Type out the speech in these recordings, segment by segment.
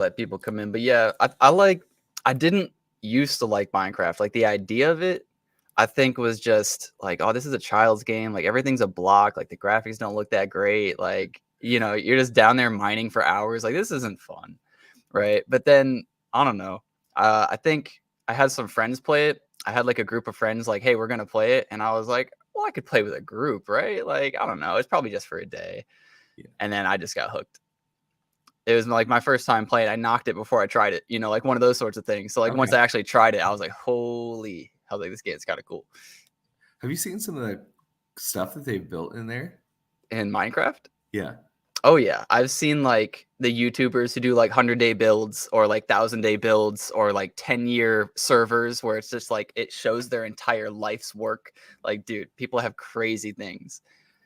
let people come in. But yeah, I didn't used to like Minecraft. Like the idea of it, I think was just like, oh, this is a child's game. Like everything's a block. Like the graphics don't look that great. Like, you're just down there mining for hours. Like this isn't fun. Right. But then I don't know. I think I had some friends play it. I had like a group of friends like, hey, we're going to play it. And I was like, well, I could play with a group, right? Like, I don't know. It's probably just for a day. Yeah. And then I just got hooked. It was like my first time playing. I knocked it before I tried it, like one of those sorts of things. So like once I actually tried it, I was like, holy, I was like, this game's kind of cool. Have you seen some of the stuff that they've built in there? In Minecraft? Yeah. Oh yeah. I've seen like the YouTubers who do like 100-day builds or like 1,000-day builds or like 10-year servers where it's just like it shows their entire life's work. Like, dude, people have crazy things.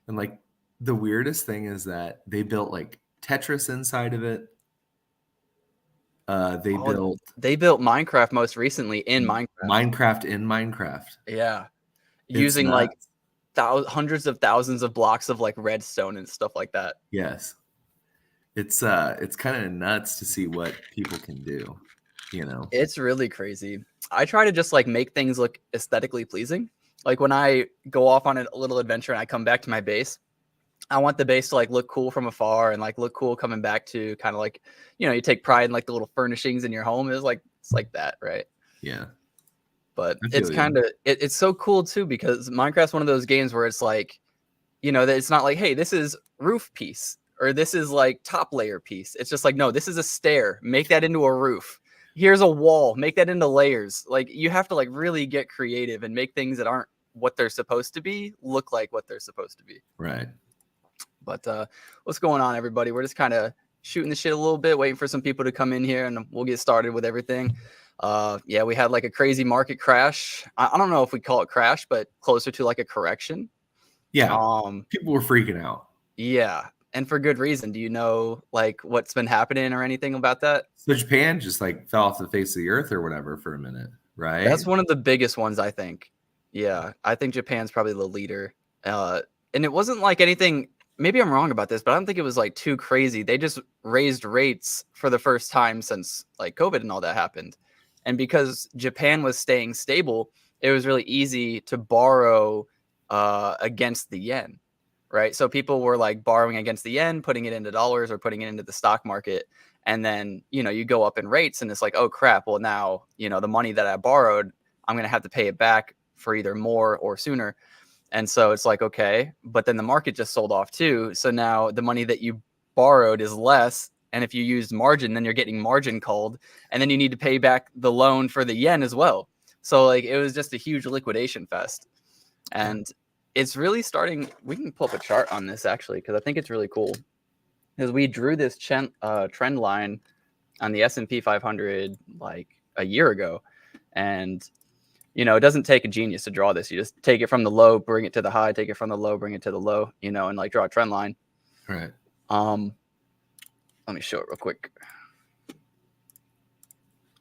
And like the weirdest thing is that they built like Tetris inside of it. They built Minecraft most recently in Minecraft. Minecraft in Minecraft. Yeah. Using like hundreds of thousands of blocks of like redstone and stuff like that. Yes. It's kind of nuts to see what people can do, It's really crazy. I try to just like make things look aesthetically pleasing. Like when I go off on a little adventure and I come back to my base, I want the base to like look cool from afar and like look cool coming back to kind of like, you take pride in like the little furnishings in your home. It's like that, right? Yeah. But it's kind of it's so cool too because Minecraft's one of those games where it's like, that it's not like, hey, this is roof piece or this is like top layer piece. It's just like, no, this is a stair. Make that into a roof. Here's a wall. Make that into layers. Like you have to like really get creative and make things that aren't what they're supposed to be look like what they're supposed to be. Right. But what's going on, everybody? We're just kind of shooting the shit a little bit, waiting for some people to come in here, and we'll get started with everything. Yeah, we had like a crazy market crash. I don't know if we call it crash, but closer to like a correction. Yeah. People were freaking out. Yeah, and for good reason. Do you know like what's been happening or anything about that? So Japan just like fell off the face of the earth or whatever for a minute, right? That's one of the biggest ones, I think. Yeah, I think Japan's probably the leader. And it wasn't like anything. Maybe I'm wrong about this, but I don't think it was like too crazy. They just raised rates for the first time since like COVID and all that happened. And because Japan was staying stable, it was really easy to borrow against the yen, right? So people were like borrowing against the yen, putting it into dollars or putting it into the stock market. And then, you go up in rates and it's like, oh crap. Well, now, the money that I borrowed, I'm going to have to pay it back for either more or sooner. And so it's like, okay, but then the market just sold off too. So now the money that you borrowed is less. And if you used margin, then you're getting margin called. And then you need to pay back the loan for the yen as well. So like it was just a huge liquidation fest. And it's really starting. We can pull up a chart on this actually, because I think it's really cool. Because we drew this trend line on the S&P 500 like a year ago. And it doesn't take a genius to draw this. You just take it from the low, bring it to the high, take it from the low, bring it to the low, and like draw a trend line. Right. Let me show it real quick.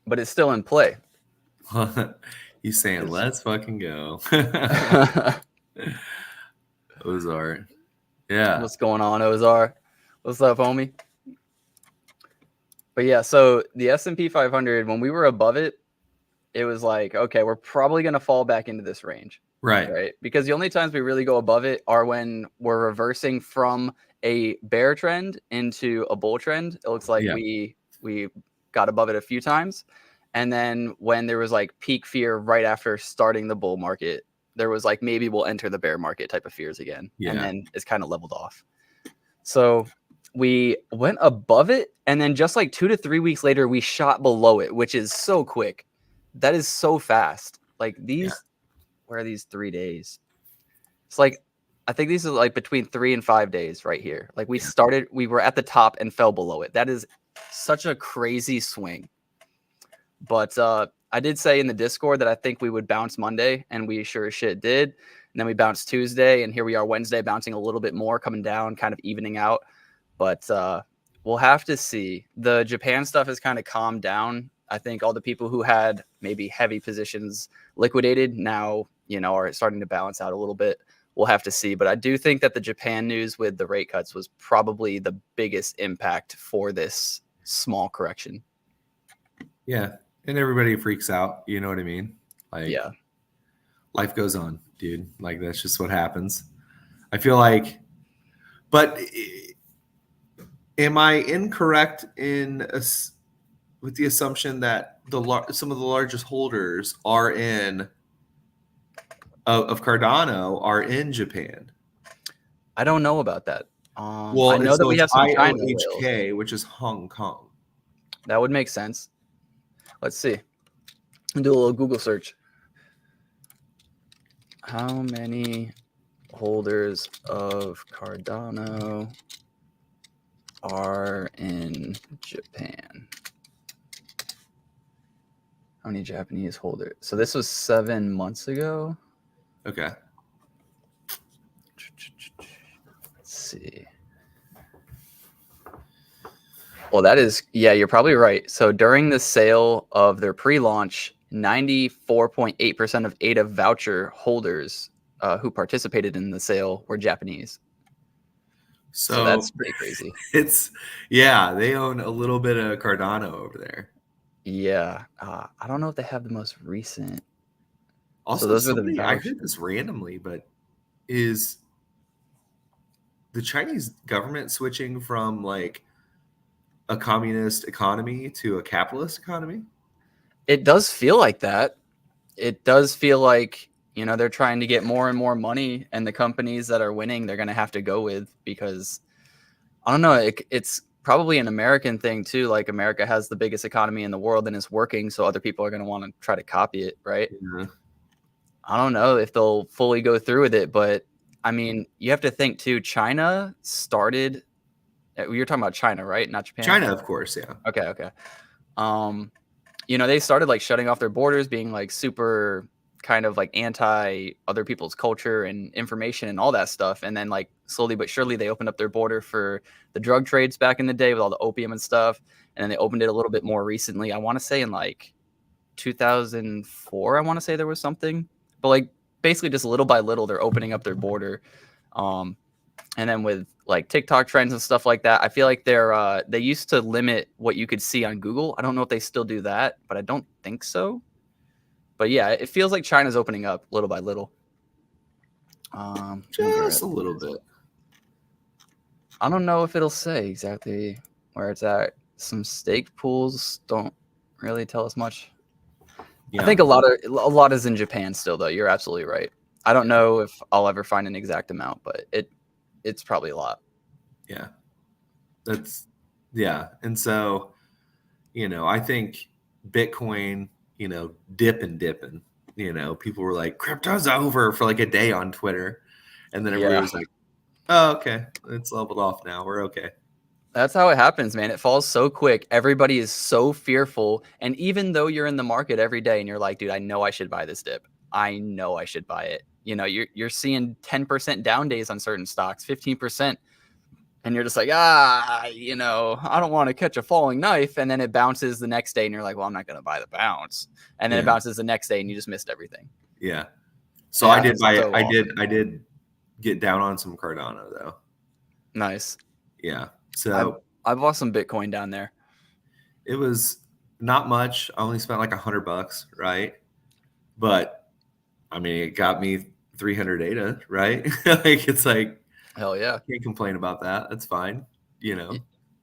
But it's still in play. He's saying, let's fucking go. Ozar. Yeah. What's going on, Ozar? What's up, homie? But yeah, so the S&P 500, when we were above it, it was like, okay, we're probably going to fall back into this range. Right. Because the only times we really go above it are when we're reversing from a bear trend into a bull trend. It looks like we got above it a few times. And then when there was like peak fear right after starting the bull market, there was like, maybe we'll enter the bear market type of fears again. Yeah. And then it's kind of leveled off. So we went above it. And then just like 2 to 3 weeks later, we shot below it, which is so quick. That is so fast. Like these, where are these 3 days? It's like, I think these are like between 3 and 5 days right here. Like we were at the top and fell below it. That is such a crazy swing. But I did say in the Discord that I think we would bounce Monday, and we sure as shit did. And then we bounced Tuesday, and here we are Wednesday, bouncing a little bit more, coming down, kind of evening out. But we'll have to see. The Japan stuff has kind of calmed down. I think all the people who had maybe heavy positions liquidated now, are starting to balance out a little bit. We'll have to see. But I do think that the Japan news with the rate cuts was probably the biggest impact for this small correction. Yeah. And everybody freaks out. You know what I mean? Like, yeah, life goes on, dude. Like, that's just what happens. I feel like, but am I incorrect with the assumption that some of the largest holders are of Cardano are in Japan? I don't know about that. Well, I know that we have some China whales. IOHK, which is Hong Kong. That would make sense. Let's see. Do a little Google search. How many holders of Cardano are in Japan? How many Japanese holders? So this was 7 months ago. Okay. Let's see. Well, that is, yeah, you're probably right. So during the sale of their pre-launch, 94.8% of ADA voucher holders who participated in the sale were Japanese. So that's pretty crazy. They own a little bit of Cardano over there. Yeah. I don't know if they have the most recent. Also, so those are the I heard this randomly, but is the Chinese government switching from like a communist economy to a capitalist economy? It does feel like that. It does feel like, you know, they're trying to get more and more money, and the companies that are winning, they're going to have to go with, because I don't know, it's probably an American thing too. Like, America has the biggest economy in the world and it's working, so other people are going to want to try to copy it, right? Yeah. I don't know if they'll fully go through with it, but I mean, you have to think too, China started, you're talking about China, right? Not Japan? China, of course, yeah. Okay. You know, they started like shutting off their borders, being like super kind of like anti other people's culture and information and all that stuff. And then like slowly but surely they opened up their border for the drug trades back in the day with all the opium and stuff. And then they opened it a little bit more recently. I want to say in like 2004, I want to say there was something, but like basically just little by little, they're opening up their border. And then with like TikTok trends and stuff like that, I feel like they used to limit what you could see on Google. I don't know if they still do that, but I don't think so. But yeah, it feels like China's opening up little by little. Just a little bit. I don't know if it'll say exactly where it's at. Some stake pools don't really tell us much. Yeah. I think a lot is in Japan still, though. You're absolutely right. I don't know if I'll ever find an exact amount, but it's probably a lot. Yeah. And so, you know, I think Bitcoin, you know, dipping, you know, people were like, crypto's over for like a day on Twitter. And then everybody was like, oh, okay, it's leveled off now. We're okay. That's how it happens, man. It falls so quick. Everybody is so fearful. And even though you're in the market every day and you're like, dude, I know I should buy this dip. I know I should buy it. You know, you're seeing 10% down days on certain stocks, 15%. And you're just like, you know, I don't want to catch a falling knife. And then it bounces the next day and you're like, well, I'm not going to buy the bounce. And then it bounces the next day and you just missed everything. Yeah. So I did buy it. I did get down on some Cardano though. Nice. Yeah. So I bought some Bitcoin down there. It was not much. I only spent like $100, right? But I mean, it got me 300 ADA, right? Like, it's like, hell yeah. Can't complain about that. That's fine. You know?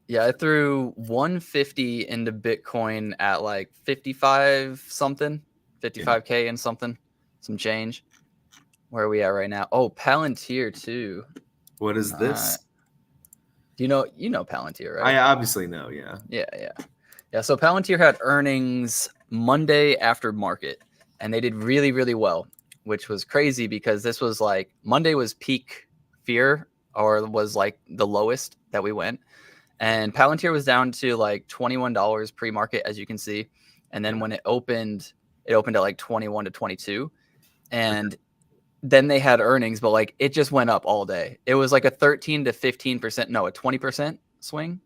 Yeah. I threw 150 into Bitcoin at like 55 something, 55K and something, some change. Where are we at right now? Oh, Palantir too. What is this? You know Palantir, right? I obviously know, yeah. Yeah, so Palantir had earnings Monday after market, and they did really, really well, which was crazy because this was like Monday was peak fear, or was like the lowest that we went. And Palantir was down to like $21 pre-market, as you can see. And then when it opened at like 21 to 22. And then they had earnings, but like it just went up all day. It was like a 13 to 15%, no, a 20% swing.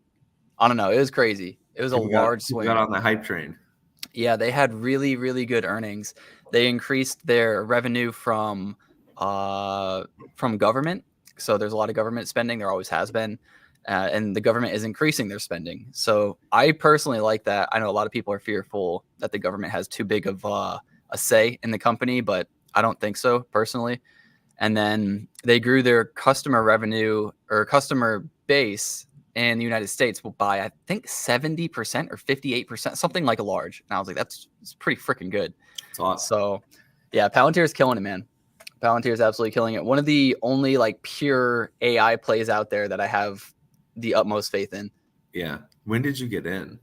I don't know. It was crazy. It was a large swing. Got on the hype train. Yeah, they had really, really good earnings. They increased their revenue from government. So there's a lot of government spending. There always has been. and the government is increasing their spending. So I personally like that. I know a lot of people are fearful that the government has too big of a say in the company, but I don't think so personally. And then they grew their customer revenue or customer base in the United States by, I think, 70% or 58%, something like large. And I was like, it's pretty freaking good. So yeah, Palantir is killing it, man. Palantir is absolutely killing it. One of the only like pure AI plays out there that I have the utmost faith in. Yeah. When did you get in?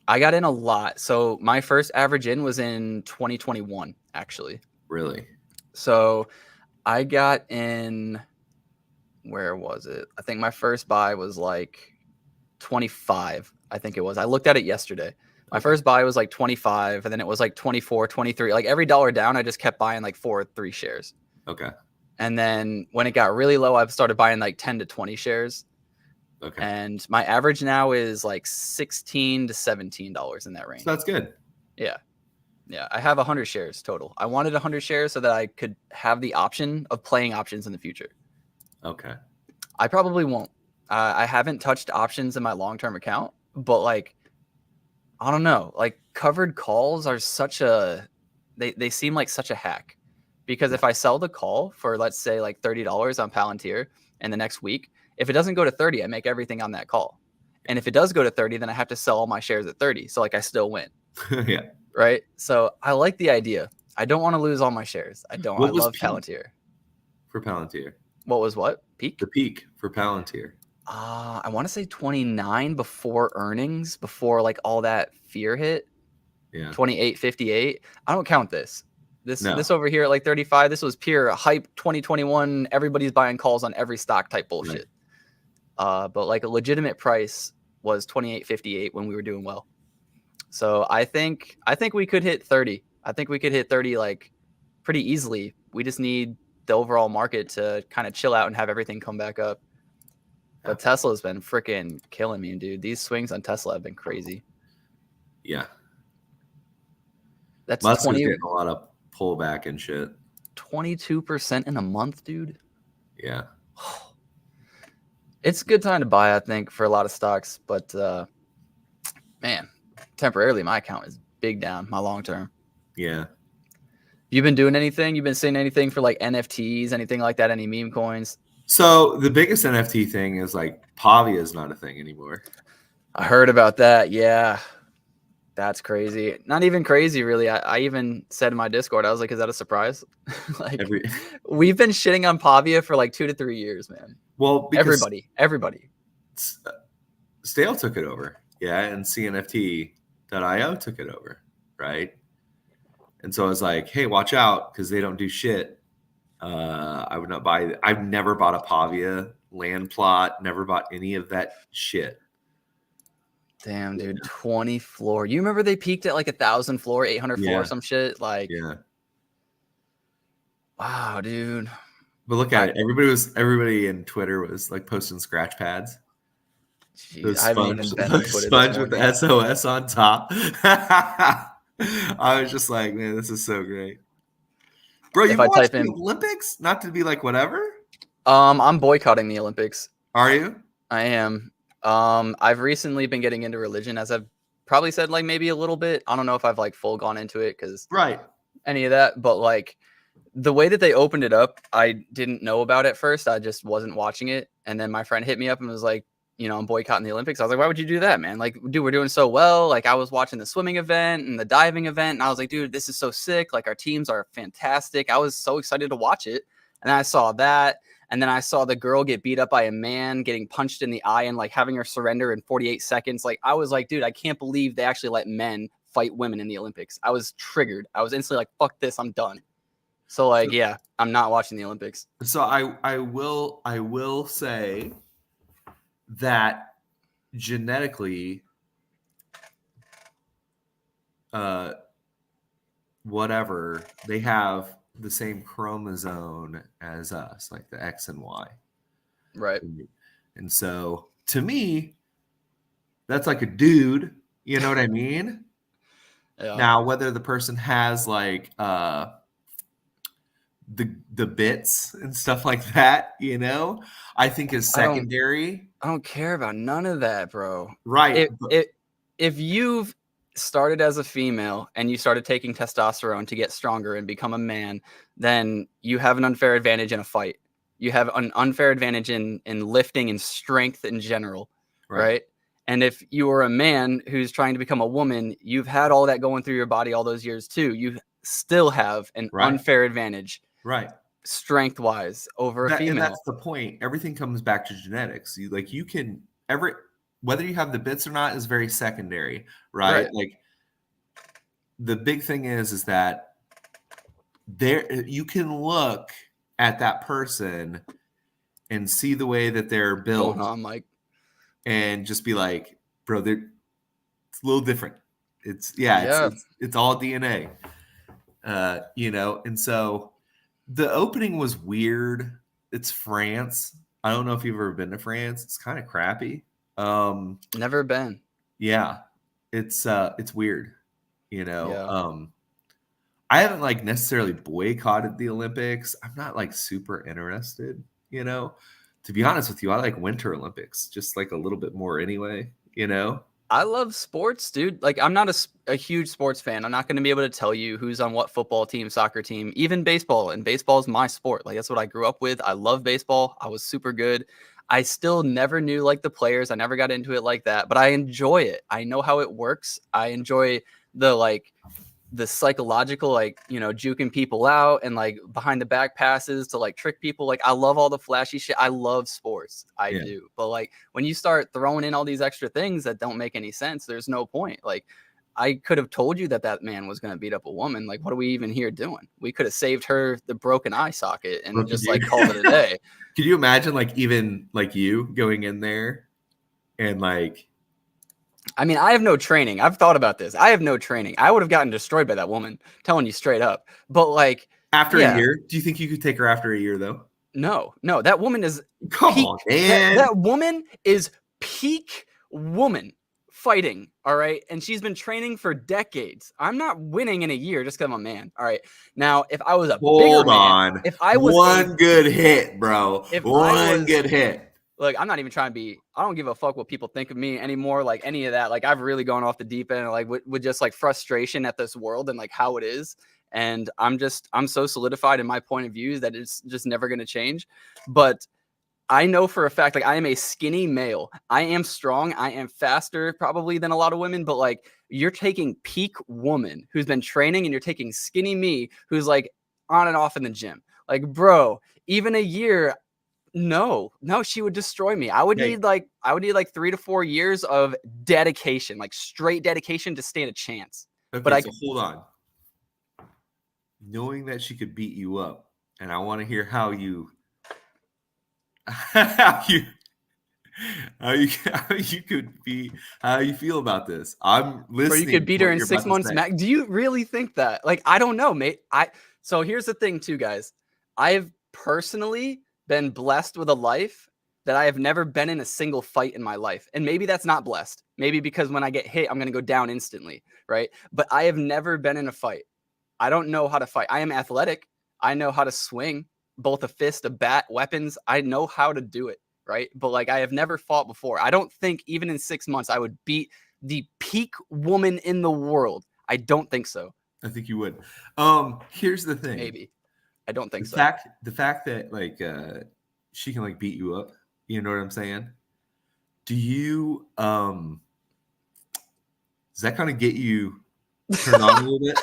I got in a lot. So my first average in was in 2021, actually. Really? So I got in, where was it? I think my first buy was like 25, I think it was. I looked at it yesterday. My first buy was like 25, and then it was like 24, 23. Like every dollar down, I just kept buying like 4 or 3 shares. Okay. And then when it got really low, I've started buying like 10 to 20 shares. Okay. And my average now is like $16 to $17 in that range. So that's good. Yeah. Yeah. I have 100 shares total. I wanted 100 shares so that I could have the option of playing options in the future. Okay. I probably won't. I haven't touched options in my long-term account, but like, I don't know, like covered calls are they seem like such a hack, because if I sell the call for, let's say, like $30 on Palantir in the next week, if it doesn't go to 30, I make everything on that call. And if it does go to 30, then I have to sell all my shares at 30. So like I still win. Yeah. Right. So I like the idea. I don't want to lose all my shares. I don't. I love Palantir. For Palantir. What was what? Peak? The peak for Palantir. I want to say 29 before earnings, before like all that fear hit. Yeah. 28.58. I don't count this. This over here at like 35. This was pure hype 2021. Everybody's buying calls on every stock type bullshit. Right. But like a legitimate price was 28.58 when we were doing well. So I think we could hit 30. I think we could hit 30 like pretty easily. We just need the overall market to kind of chill out and have everything come back up. But Tesla's been freaking killing me, dude. These swings on Tesla have been crazy. Yeah. That's Musk is getting a lot of pullback and shit. 22% in a month, dude. Yeah. It's a good time to buy, I think, for a lot of stocks. But, man, temporarily my account is big down, my long term. Yeah. You been doing anything? You've been seeing anything for like NFTs, anything like that? Any meme coins? So the biggest NFT thing is like Pavia is not a thing anymore. I heard about that. Yeah. That's crazy. Not even crazy, really. I even said in my Discord, I was like, is that a surprise? Like, we've been shitting on Pavia for like 2 to 3 years, man. Well, because everybody. Stale took it over. Yeah. And CNFT.io took it over. Right. And so I was like, hey, watch out, because they don't do shit. I would not buy. I've never bought a Pavia land plot. Never bought any of that shit. Damn, dude, 20 floor. You remember they peaked at like 1,000 floor, 800 floor, some shit? Like, yeah. Wow, dude. But look at it. Everybody in Twitter was like posting scratch pads. Jeez, I haven't even been on Twitter. Sponge with the SOS on top. I was just like, man, this is so great. Bro, you watch the Olympics? Not to be like whatever? I'm boycotting the Olympics. Are you? I am. I've recently been getting into religion, as I've probably said, like maybe a little bit. I don't know if I've like full gone into it because any of that, but like the way that they opened it up, I didn't know about it first. I just wasn't watching it. And then my friend hit me up and was like, you know, I'm boycotting the Olympics. I was like, why would you do that, man? Like, dude, we're doing so well. Like, I was watching the swimming event and the diving event, and I was like, dude, this is so sick. Like, our teams are fantastic. I was so excited to watch it. And I saw that. And then I saw the girl get beat up by a man, getting punched in the eye and like having her surrender in 48 seconds. Like, I was like, dude, I can't believe they actually let men fight women in the Olympics. I was triggered. I was instantly like, fuck this, I'm done. So like, yeah, I'm not watching the Olympics. So I will say that genetically, whatever, they have the same chromosome as us, like the X and Y. Right. And so to me, that's like a dude, you know what I mean? Yeah. Now, whether the person has like the bits and stuff like that, you know, I think is secondary. I don't care about none of that, bro. Right. If you've started as a female and you started taking testosterone to get stronger and become a man, then you have an unfair advantage in a fight. You have an unfair advantage in lifting and strength in general, right? And if you are a man who's trying to become a woman, you've had all that going through your body all those years too. You still have an unfair advantage, strength wise, over a female. And that's the point. Everything comes back to genetics. You can whether you have the bits or not is very secondary, right? Like the big thing is that you can look at that person and see the way that they're built. Going on, Mike. And just be like, bro, it's a little different. It's all DNA, you know? And so the opening was weird. It's France. I don't know if you've ever been to France. It's kind of crappy. Never been. Yeah. It's weird, you know? Yeah. I haven't like necessarily boycotted the Olympics. I'm not like super interested, you know? To be honest with you, I like Winter Olympics just like a little bit more anyway, you know? I love sports, dude. Like, I'm not a huge sports fan. I'm not going to be able to tell you who's on what football team, soccer team, even baseball. And baseball is my sport. Like, that's what I grew up with. I love baseball. I was super good. I still never knew like the players. I never got into it like that, but I enjoy it. I know how it works. I enjoy the psychological, like, you know, juking people out and like behind the back passes to like trick people. Like, I love all the flashy shit. I love sports. I do. But like when you start throwing in all these extra things that don't make any sense, there's no point. Like, I could have told you that man was going to beat up a woman. Like, what are we even here doing? We could have saved her the broken eye socket and just like called it a day. Could you imagine like even like you going in there and like, I mean, I have no training. I've thought about this. I have no training. I would have gotten destroyed by that woman, telling you straight up. But like after a year, do you think you could take her after a year though? No. That woman is on, man. That woman is peak woman fighting. All right. And she's been training for decades. I'm not winning in a year just because I'm a man. All right. Now, if I was a bigger man, if I was one good hit, bro. One good hit. Look, I'm not even trying to be, I don't give a fuck what people think of me anymore. Like any of that. Like, I've really gone off the deep end, like with just like frustration at this world and like how it is. And I'm so solidified in my point of view that it's just never going to change. But I know for a fact, like, I am a skinny male. I am strong. I am faster probably than a lot of women, but like, you're taking peak woman who's been training and you're taking skinny me who's like on and off in the gym. Like, bro, even a year, no, she would destroy me. I would need like 3 to 4 years of dedication, like straight dedication to stand a chance. Okay, but hold on. Knowing that she could beat you up, and I want to hear how you feel about this. I'm listening. Or you could beat her in 6 months max. Do you really think that? Like, I don't know, mate. So here's the thing too, guys. I've personally been blessed with a life that I have never been in a single fight in my life. And maybe that's not blessed. Maybe because when I get hit, I'm going to go down instantly, right? But I have never been in a fight. I don't know how to fight. I am athletic. I know how to swing, both a fist, a bat, weapons. I know how to do it, right? But like, I have never fought before. I don't think even in 6 months I would beat the peak woman in the world. I don't think so. I think you would. Here's the thing. Maybe. I don't think so. The fact that like she can like beat you up, you know what I'm saying? Do you does that kind of get you turned on a little bit?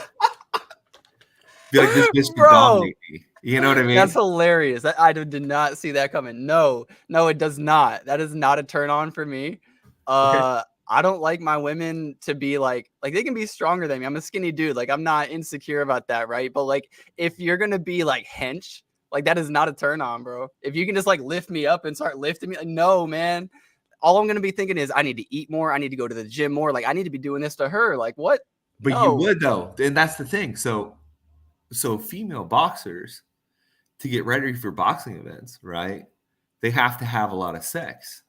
Be like, this bitch can dominate me. You know what I mean? That's hilarious. I did not see that coming. No, it does not. That is not a turn on for me. Okay. I don't like my women to be like they can be stronger than me. I'm a skinny dude. Like, I'm not insecure about that, right? But like, if you're gonna be like hench, like, that is not a turn on, bro. If you can just like lift me up and start lifting me, like, no, man. All I'm gonna be thinking is I need to eat more. I need to go to the gym more. Like, I need to be doing this to her. Like, what? But no. You would though, and that's the thing. So female boxers, to get ready for boxing events, right? They have to have a lot of sex.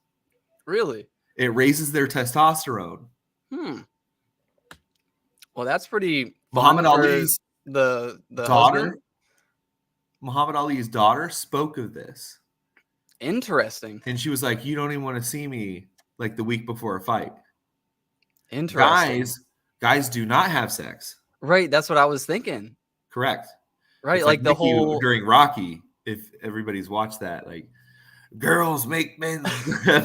Really? It raises their testosterone. Well, that's pretty. Muhammad Ali's the daughter. husband. Muhammad Ali's daughter spoke of this. Interesting. And she was like, you don't even want to see me like the week before a fight. Interesting. Guys do not have sex. Right. That's what I was thinking. Correct. Right. It's like the Mickey whole during Rocky, if everybody's watched that, like girls make men's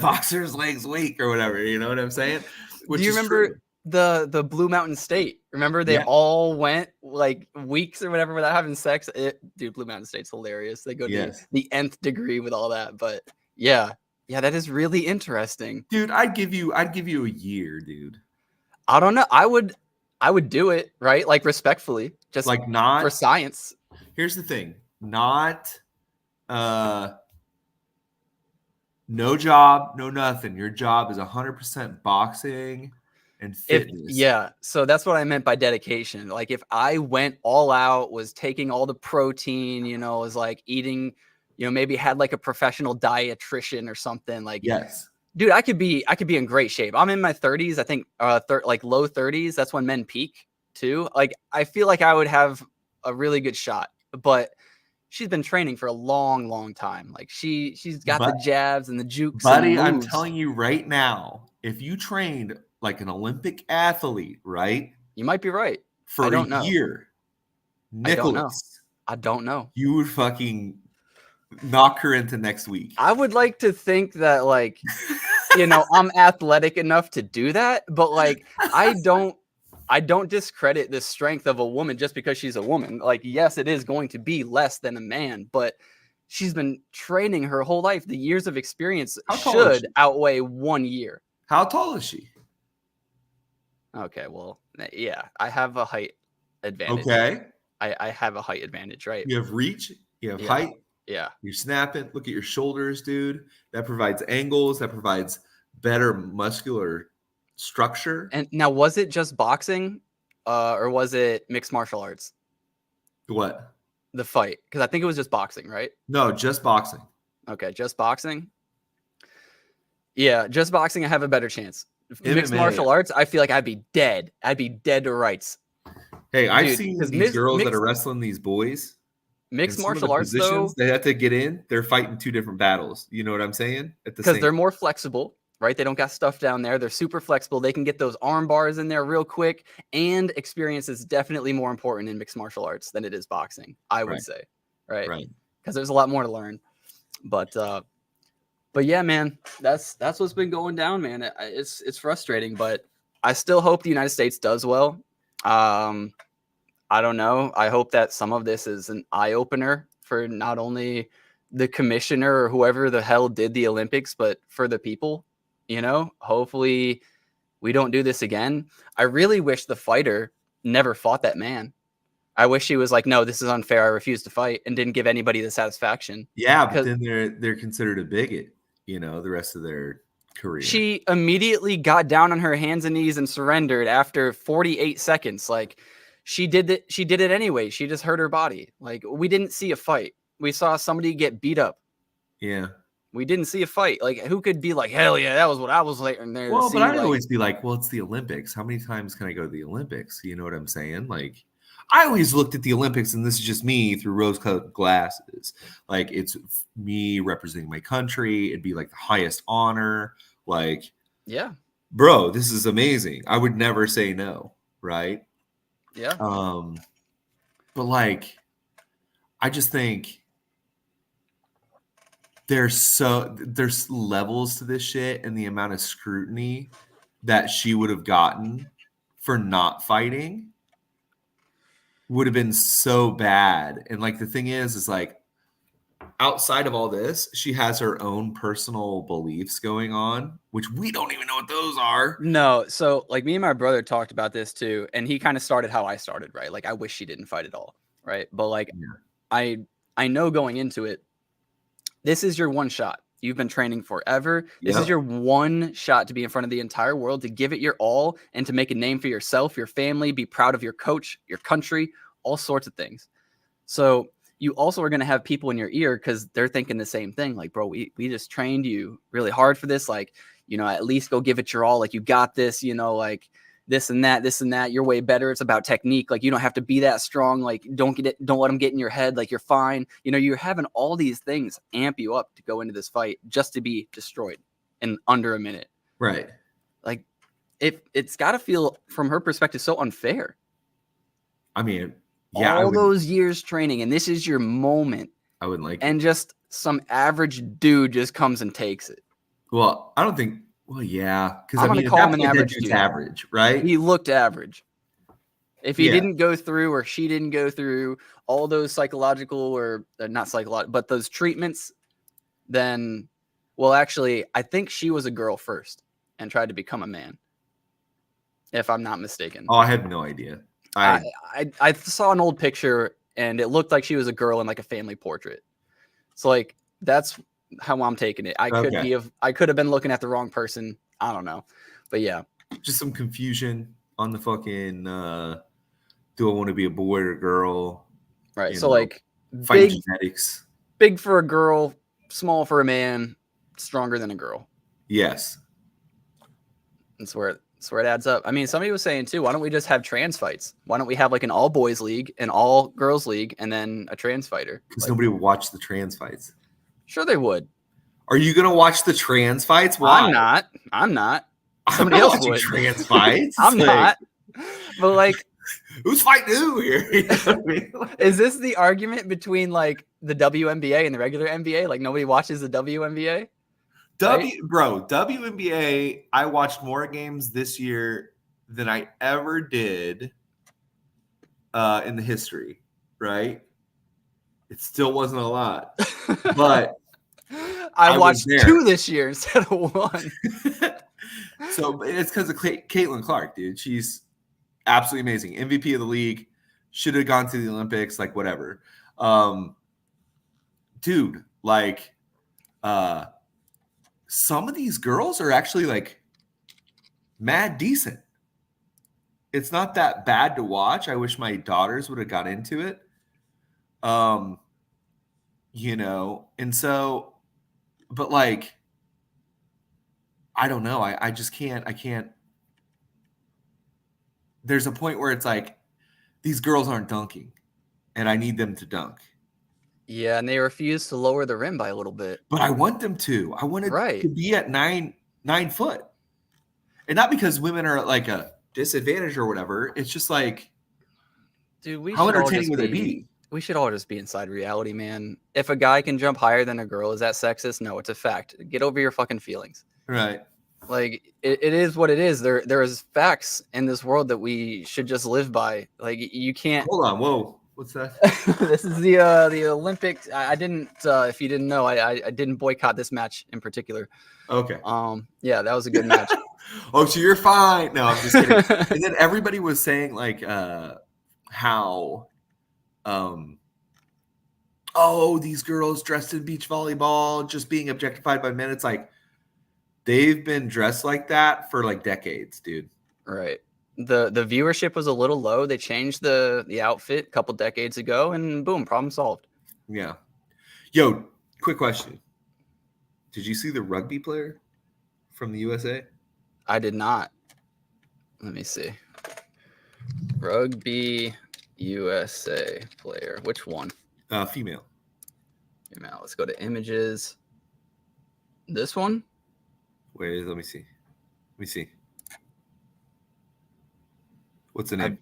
boxers' legs weak or whatever. You know what I'm saying? Do you remember the Blue Mountain State? Remember they all went like weeks or whatever without having sex? Dude, Blue Mountain State's hilarious. They go to the nth degree with all that. But yeah, that is really interesting. Dude, I'd give you a year, dude. I don't know. I would do it, right? Like respectfully, just like not for science. Here's the thing, not no job, no nothing. Your job is 100% boxing and fitness. So that's what I meant by dedication. Like if I went all out, was taking all the protein, was like eating, maybe had like a professional dietitian or something. Like, yes, dude, I could be in great shape. I'm in my 30s. I think like low 30s. That's when men peak too. Like I feel like I would have a really good shot, but she's been training for a long, long time. Like she's got the jabs and the jukes. Buddy, I'm telling you right now, if you trained like an Olympic athlete, right? You might be right. For a year, Nicholas. I don't know. You would fucking knock her into next week. I would like to think that like, I'm athletic enough to do that, but like I don't discredit the strength of a woman just because she's a woman. Like, yes, it is going to be less than a man, but she's been training her whole life. The years of experience should outweigh 1 year. How tall is she? Okay, well, yeah, I have a height advantage. Okay. I have a height advantage, right? You have reach, you have height. Yeah. You're snapping. Look at your shoulders, dude. That provides angles. That provides better muscular structure. And now, was it just boxing or was it mixed martial arts? What? The fight? Because I think it was just boxing, right? No, just boxing. Okay, just boxing. Yeah, just boxing, I have a better chance. MMA. Mixed martial arts, I feel like I'd be dead. I'd be dead to rights. Hey, I've seen these girls that are wrestling these boys. Mixed martial arts, though, they have to get in. They're fighting two different battles. You know what I'm saying? Because they're more flexible, right? They don't got stuff down there. They're super flexible. They can get those arm bars in there real quick. And experience is definitely more important in mixed martial arts than it is boxing, I would say. Right? Because there's a lot more to learn. But yeah, man, that's what's been going down, man. It's frustrating, but I still hope the United States does well. I don't know. I hope that some of this is an eye opener for not only the commissioner or whoever the hell did the Olympics, but for the people. Hopefully we don't do this again. I really wish the fighter never fought that man. I wish he was like, no, this is unfair. I refuse to fight, and didn't give anybody the satisfaction. Yeah, but then they're considered a bigot, the rest of their career. She immediately got down on her hands and knees and surrendered after 48 seconds. Like she did it anyway. She just hurt her body. Like we didn't see a fight. We saw somebody get beat up. Yeah. We didn't see a fight. Like who could be like, hell yeah, that was what I was like in there. Well, but I'd always be like, well, it's the Olympics. How many times can I go to the Olympics? You know what I'm saying? Like I always looked at the Olympics, and this is just me through rose-colored glasses. Like it's me representing my country. It'd be like the highest honor. Like, yeah, bro, this is amazing. I would never say no, right? Yeah. But like, I just think there's levels to this shit, and the amount of scrutiny that she would have gotten for not fighting would have been so bad. And like the thing is like outside of all this, she has her own personal beliefs going on, which we don't even know what those are. No. So like me and my brother talked about this too. And he kind of started how I started, right? Like I wish she didn't fight at all. Right. But like, I know going into it, this is your one shot. You've been training forever. This is your one shot to be in front of the entire world, to give it your all and to make a name for yourself, your family, be proud of your coach, your country, all sorts of things. So you also are going to have people in your ear because they're thinking the same thing. Like, bro, we just trained you really hard for this. Like, at least go give it your all. Like, you got this, like this and that. You're way better. It's about technique. Like, you don't have to be that strong. Like, don't let them get in your head. Like, you're fine. You know, you're having all these things amp you up to go into this fight just to be destroyed in under a minute. Right. Like, it's got to feel from her perspective so unfair. I mean, yeah, all those years training, and this is your moment. I wouldn't like and it. Just some average dude just comes and takes it. Well, I don't think. Well, yeah, because I'm gonna call him an average dude. Average, right? He looked average. If he didn't go through, or she didn't go through all those psychological, or not psychological, but those treatments, then, well, actually, I think she was a girl first and tried to become a man, if I'm not mistaken. Oh, I have no idea. I saw an old picture, and it looked like she was a girl in like a family portrait. So, like, that's how I'm taking it. I could have been looking at the wrong person. I don't know, but yeah, just some confusion on the fucking. Do I want to be a boy or a girl? Right. So, like, fight genetics. Big for a girl, small for a man, stronger than a girl. Yes. That's where it adds up. I mean, somebody was saying too, why don't we just have trans fights? Why don't we have like an all boys league, an all girls league, and then a trans fighter? Because nobody would watch the trans fights. Sure, they would. Are you gonna watch the trans fights? Why? I'm not. Somebody else would. Trans fights. I'm not. But like, who's fighting who here? Is this the argument between like the WNBA and the regular NBA? Like, nobody watches the WNBA? WNBA, I watched more games this year than I ever did in the history, right? It still wasn't a lot. But I watched 2 this year instead of 1. So it's because of Caitlin Clark, dude. She's absolutely amazing. MVP of the league. Should have gone to the Olympics, like whatever. Dude, like some of these girls are actually like mad decent. It's not that bad to watch. I wish my daughters would have got into it. You know, and so, but like, I don't know. I just can't. There's a point where it's like, these girls aren't dunking, and I need them to dunk. Yeah, and they refuse to lower the rim by a little bit. But I want them to. I want it to be at 9 foot. And not because women are at like a disadvantage or whatever. It's just like, dude, how entertaining would it be? We should all just be inside reality, man. If a guy can jump higher than a girl, is that sexist? No, it's a fact. Get over your fucking feelings. Right. Like, it is what it is. There is facts in this world that we should just live by. Like, you can't. Hold on. Whoa. What's that? This is the Olympics. I didn't. If you didn't know, I didn't boycott this match in particular. Okay. Yeah, that was a good match. Oh, so you're fine. No, I'm just kidding. And then everybody was saying like how these girls dressed in beach volleyball just being objectified by men. It's like, they've been dressed like that for like decades, dude. Right. The viewership was a little low. They changed the outfit a couple decades ago, and boom, problem solved. Yeah. Yo, quick question. Did you see the rugby player from the USA? I did not. Let me see. Rugby USA player. Which one? Female. Female. Let's go to images. This one? Wait, let me see. What's the name?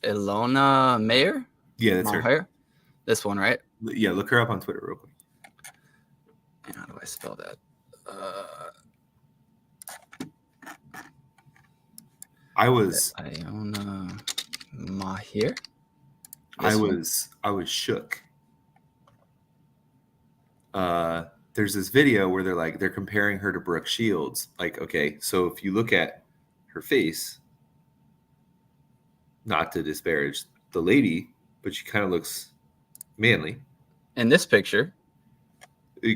Ilona Mayer? Yeah, that's her. This one, right? Yeah, look her up on Twitter real quick. How do I spell that? I was Ilona Mayer. I was shook. There's this video where they're comparing her to Brooke Shields. Like, okay, so if you look at her face, not to disparage the lady, but she kind of looks manly. In this picture.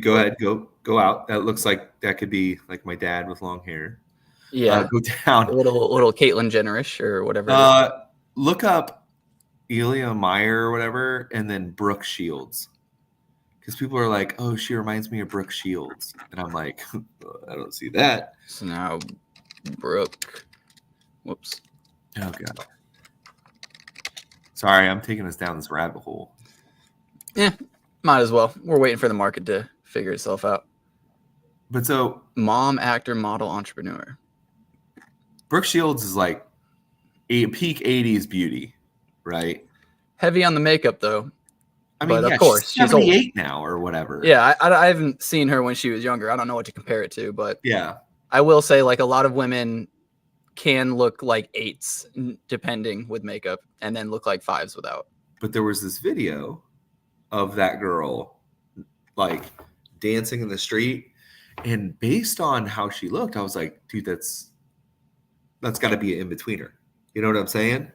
Go ahead, go out. That looks like that could be like my dad with long hair. Yeah. Go down. A little Caitlyn Jenner-ish or whatever. Look up Ilona Mayer or whatever, and then Brooke Shields. Because people are like, oh, she reminds me of Brooke Shields. And I'm like, I don't see that. So now Brooke. Whoops. Oh god. Sorry, I'm taking us down this rabbit hole. Yeah, might as well. We're waiting for the market to figure itself out. But so, mom, actor, model, entrepreneur. Brooke Shields is like a peak 80s beauty, right? Heavy on the makeup, though. I mean, but of course, she's 78 now or whatever. Yeah, I haven't seen her when she was younger. I don't know what to compare it to, but yeah, I will say, like, a lot of women can look like 8s depending with makeup, and then look like 5s without. But there was this video of that girl like dancing in the street, and based on how she looked, I was like, dude, that's got to be an in-betweener. You know what I'm saying?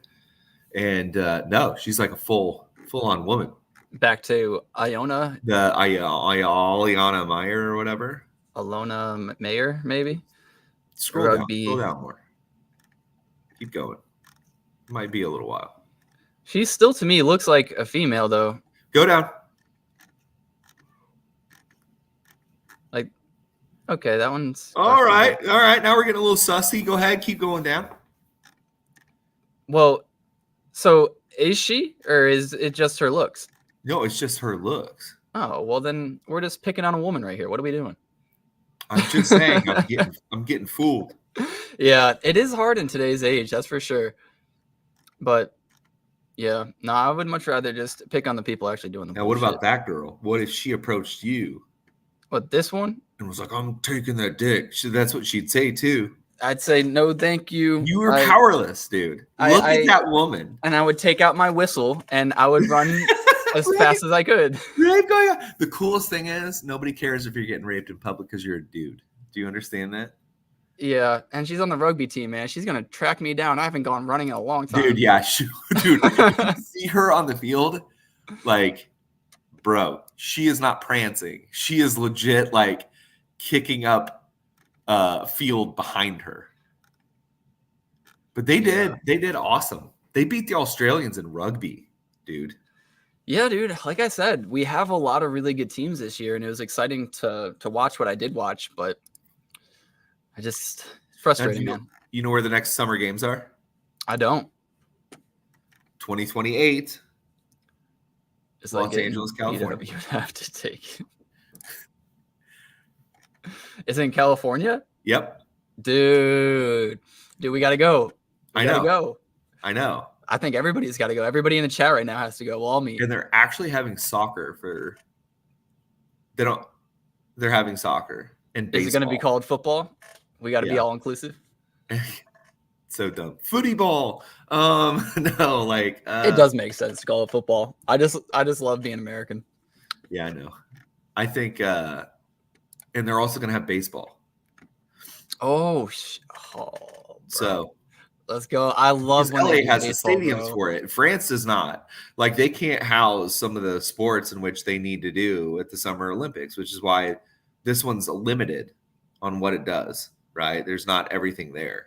And no, she's like a full-on woman. Back to Iona. The Aliana Meyer or whatever. Alona Mayer, maybe. Scroll down more. Keep going. Might be a little while. She still, to me, looks like a female, though. Go down. Like, okay, that one's... All right. Now we're getting a little sussy. Go ahead. Keep going down. Well, so is she, or is it just her looks? No, it's just her looks. Oh, well, then we're just picking on a woman right here. What are we doing? I'm just saying, I'm getting fooled. Yeah, it is hard in today's age, that's for sure. But yeah, no, I would much rather just pick on the people actually doing the bullshit. Now, what about that girl? What if she approached you? What, this one? And was like, I'm taking that dick. That's what she'd say too. I'd say, no, thank you. You were powerless, dude. Look at that woman. And I would take out my whistle and I would run as fast as I could. The coolest thing is nobody cares if you're getting raped in public because you're a dude. Do you understand that? Yeah, and she's on the rugby team, man. She's gonna track me down. I haven't gone running in a long time. Dude, yeah, dude. If you see her on the field, like, bro, she is not prancing. She is legit like kicking up field behind her. But they did awesome. They beat the Australians in rugby, dude. Yeah, dude. Like I said, we have a lot of really good teams this year, and it was exciting to watch what I did watch, but it's frustrating, man. You know where the next summer games are? I don't. 2028. It's Los Angeles, California. You would have to take. Is it in California? Yep. Dude, we got to go. I know. I think everybody's got to go. Everybody in the chat right now has to go. We'll all meet. And they're actually having soccer they're having soccer and baseball. Is it going to be called football? We got to be all inclusive. So dumb. Footy ball. No, like it does make sense to call it football. I just love being American. Yeah, I know. I think and they're also going to have baseball. So let's go. I love when LA has the stadiums for it. France does not. Like, they can't house some of the sports in which they need to do at the Summer Olympics, which is why this one's limited on what it does, right? There's not everything there.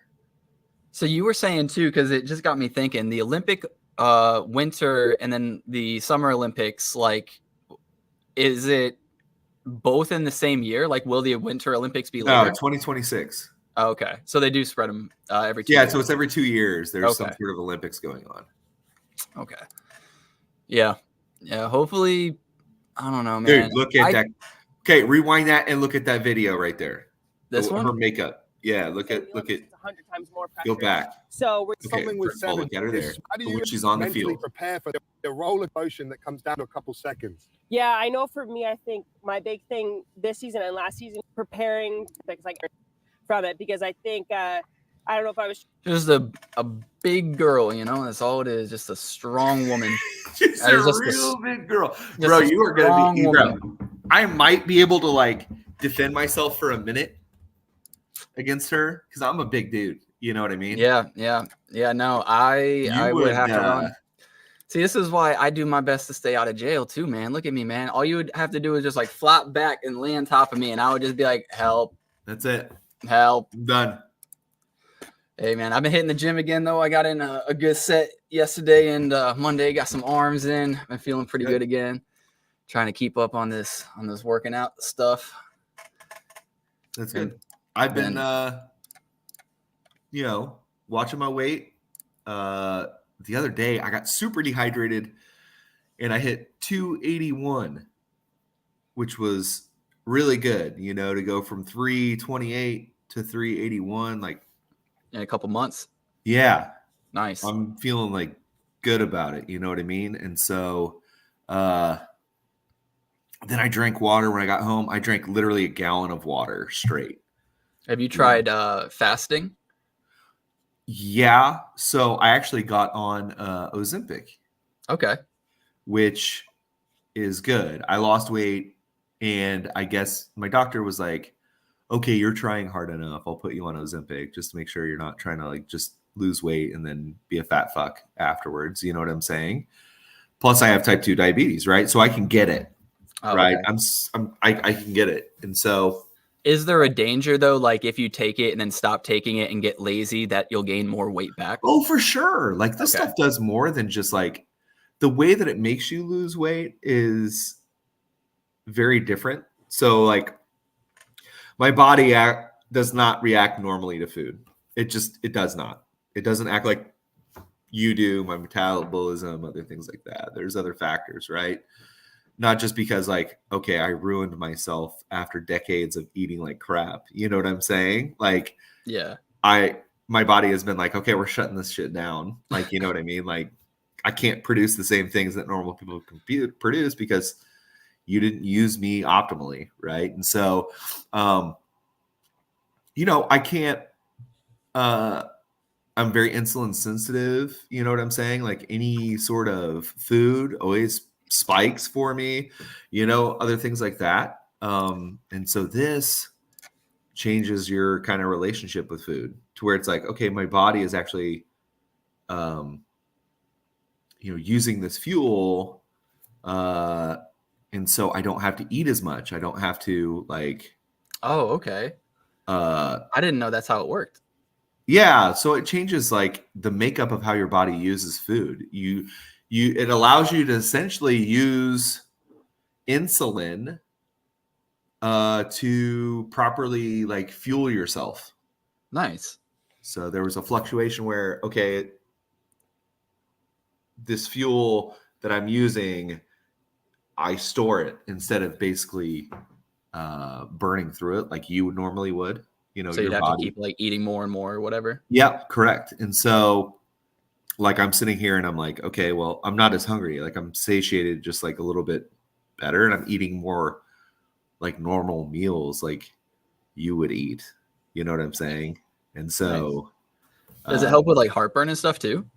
So you were saying too, because it just got me thinking, the Olympic winter and then the Summer Olympics, like, is it both in the same year? Like, will the Winter Olympics be later? No, 2026. Oh, okay. So they do spread them every 2 years. Yeah, so it's every 2 years. There's some sort of Olympics going on. Okay. Yeah. Yeah, hopefully, I don't know, man. Dude, look at that. Okay, rewind that and look at that video right there. This one? Her makeup. Yeah, look at 100 times more pressure. Go back. So we're something with look at her there. How do you she's on the field. Prepare for the roller motion that comes down to a couple seconds? Yeah, I know. For me, I think my big thing this season and last season, preparing from it, because I think I don't know if I was just a big girl, you know. That's all it is. Just a strong woman. She's a real big girl, bro. You are gonna be. Bro, I might be able to like defend myself for a minute against her because I'm a big dude. You know what I mean? Yeah. No, I would have to run. See, this is why I do my best to stay out of jail too, man. Look at me, man. All you would have to do is just like flop back and lay on top of me, and I would just be like, "Help!" That's it. Help. I'm done. Hey, man, I've been hitting the gym again, though. I got in a good set yesterday and Monday. Got some arms in. I've been feeling pretty good again. Trying to keep up on this working out stuff. That's good. I've been watching my weight. The other day I got super dehydrated and I hit 281, which was really good, to go from 328 to 381, like in a couple months. Yeah. Nice. I'm feeling like good about it. You know what I mean? And so, then I drank water when I got home. I drank literally a gallon of water straight. Have you tried fasting? Yeah. So I actually got on Ozempic. Okay. Which is good. I lost weight, and I guess my doctor was like, okay, you're trying hard enough. I'll put you on Ozempic just to make sure you're not trying to like just lose weight and then be a fat fuck afterwards. You know what I'm saying? Plus I have type 2 diabetes, right? So I can get it. Right. Okay. I can get it. And so is there a danger though, like if you take it and then stop taking it and get lazy, that you'll gain more weight back? Oh, for sure. Like this stuff does more than just like the way that it makes you lose weight is very different. So like my body does not react normally to food. It does not. It doesn't act like you do, my metabolism, other things like that. There's other factors, right? Not just because like, okay, I ruined myself after decades of eating like crap. You know what I'm saying? Like, yeah, my body has been like, okay, we're shutting this shit down. Like, you know what I mean? Like, I can't produce the same things that normal people can produce because you didn't use me optimally, right? And so, I can't. I'm very insulin sensitive. You know what I'm saying? Like any sort of food always spikes for me. Other things like that. And so this changes your kind of relationship with food to where it's like, okay, my body is actually using this fuel, and so I don't have to eat as much. I don't have to like. Oh, okay. I didn't know that's how it worked. Yeah, so it changes like the makeup of how your body uses food. It allows you to essentially use insulin to properly like fuel yourself. Nice. So there was a fluctuation where, okay, this fuel that I'm using, I store it instead of basically burning through it like you normally would. So you'd have to keep like eating more and more or whatever. Yeah, correct. And so like I'm sitting here and I'm like, okay, well, I'm not as hungry. Like I'm satiated just like a little bit better, and I'm eating more like normal meals like you would eat. You know what I'm saying? And so nice. Does it help with like heartburn and stuff too?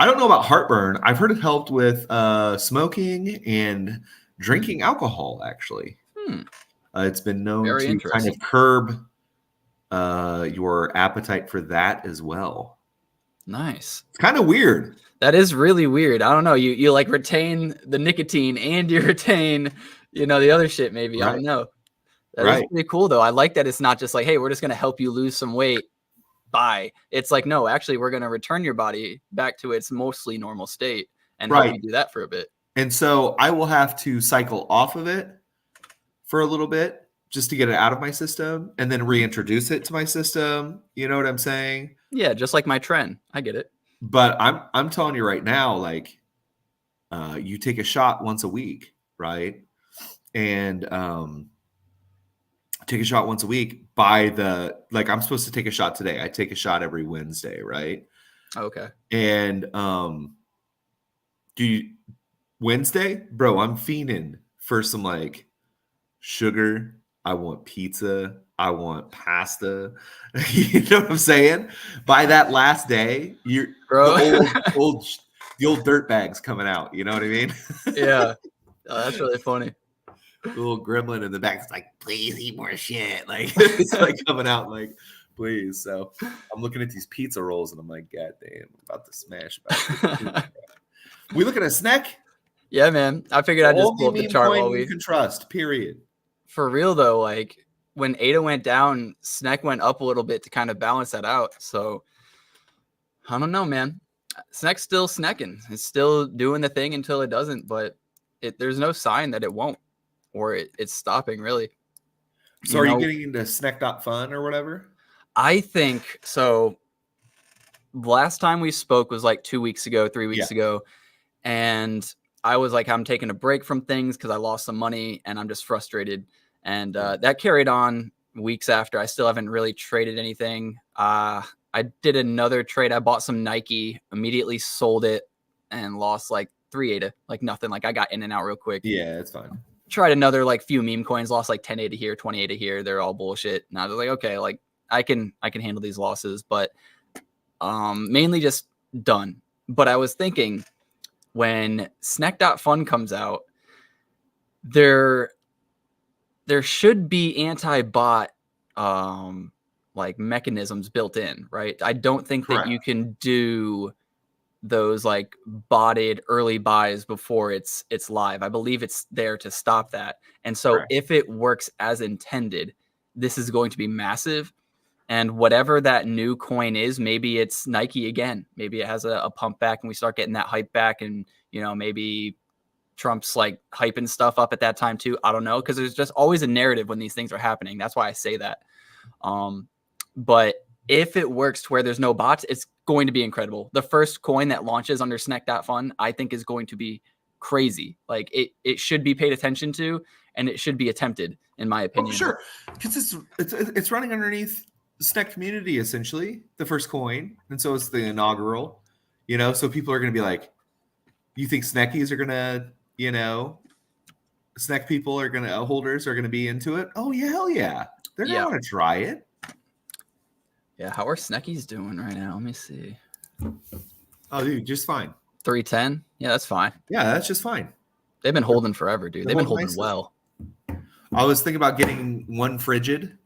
I don't know about heartburn. I've heard it helped with smoking and drinking alcohol, actually. It's been known to kind of curb your appetite for that as well. Nice. It's kind of weird. That is really weird. I don't know. You like retain the nicotine and you retain, the other shit maybe. Right. I don't know. That is pretty cool though. I like that it's not just like, hey, we're just going to help you lose some weight. Bye. It's like, no, actually, we're going to return your body back to its mostly normal state and help you do that for a bit. And so I will have to cycle off of it for a little bit just to get it out of my system and then reintroduce it to my system. You know what I'm saying? Yeah, just like my trend. I get it. But I'm telling you right now, like you take a shot once a week, right? And take a shot once a week I'm supposed to take a shot today. I take a shot every Wednesday, right? Okay. And Wednesday, bro, I'm fiending for some like sugar. I want pizza. I want pasta. You know what I'm saying? By that last day, the old dirt bags coming out. You know what I mean? Yeah. Oh, that's really funny. Little gremlin in the back is like, please eat more shit. Like it's like coming out like, please. So I'm looking at these pizza rolls and I'm like, God damn, I'm about to smash. We looking at snack? Yeah, man. I figured I'd just pull up the chart while you can trust, period. For real though, like when ADA went down, Sneck went up a little bit to kind of balance that out. So I don't know, man. Sneck's still snecking. It's still doing the thing until it doesn't, but there's no sign that it won't. Or it's stopping, really. So are you getting into snack.fun or whatever? I think so. Last time we spoke was like 2 weeks ago, 3 weeks ago. And I was like, I'm taking a break from things because I lost some money and I'm just frustrated. And that carried on weeks after. I still haven't really traded anything. I did another trade. I bought some Nike, immediately sold it and lost like 3 ADA, like nothing. Like I got in and out real quick. Yeah, it's fine. Tried another like few meme coins, lost like 10 ADA here, 20 ADA here. They're all bullshit. And I was like, okay, like I can handle these losses, but mainly just done. But I was thinking when Snack.fun comes out, there should be anti-bot like mechanisms built in, right? I don't think that you can do those like botted early buys before it's live. I believe it's there to stop that. And so if it works as intended, this is going to be massive. And whatever that new coin is, maybe it's Nike again. Maybe it has a pump back and we start getting that hype back. And, you know, maybe Trump's like hyping stuff up at that time too. I don't know. Because there's just always a narrative when these things are happening. That's why I say that. But if it works to where there's no bots, it's going to be incredible. The first coin that launches under Snack.fun, I think is going to be crazy. Like it should be paid attention to and it should be attempted, in my opinion. Oh, sure. Because it's running underneath Snack community, essentially, the first coin, and so it's the inaugural, you know, so people are going to be like, you think snackies are going to, you know, snack people are going to, holders are going to be into it? Oh, yeah, hell yeah. They're going to want to try it. Yeah, how are snackies doing right now? Let me see. Oh, dude, just fine. 310? Yeah, that's fine. Yeah, that's just fine. They've been holding forever, dude. They've been holding well. I was thinking about getting one frigid.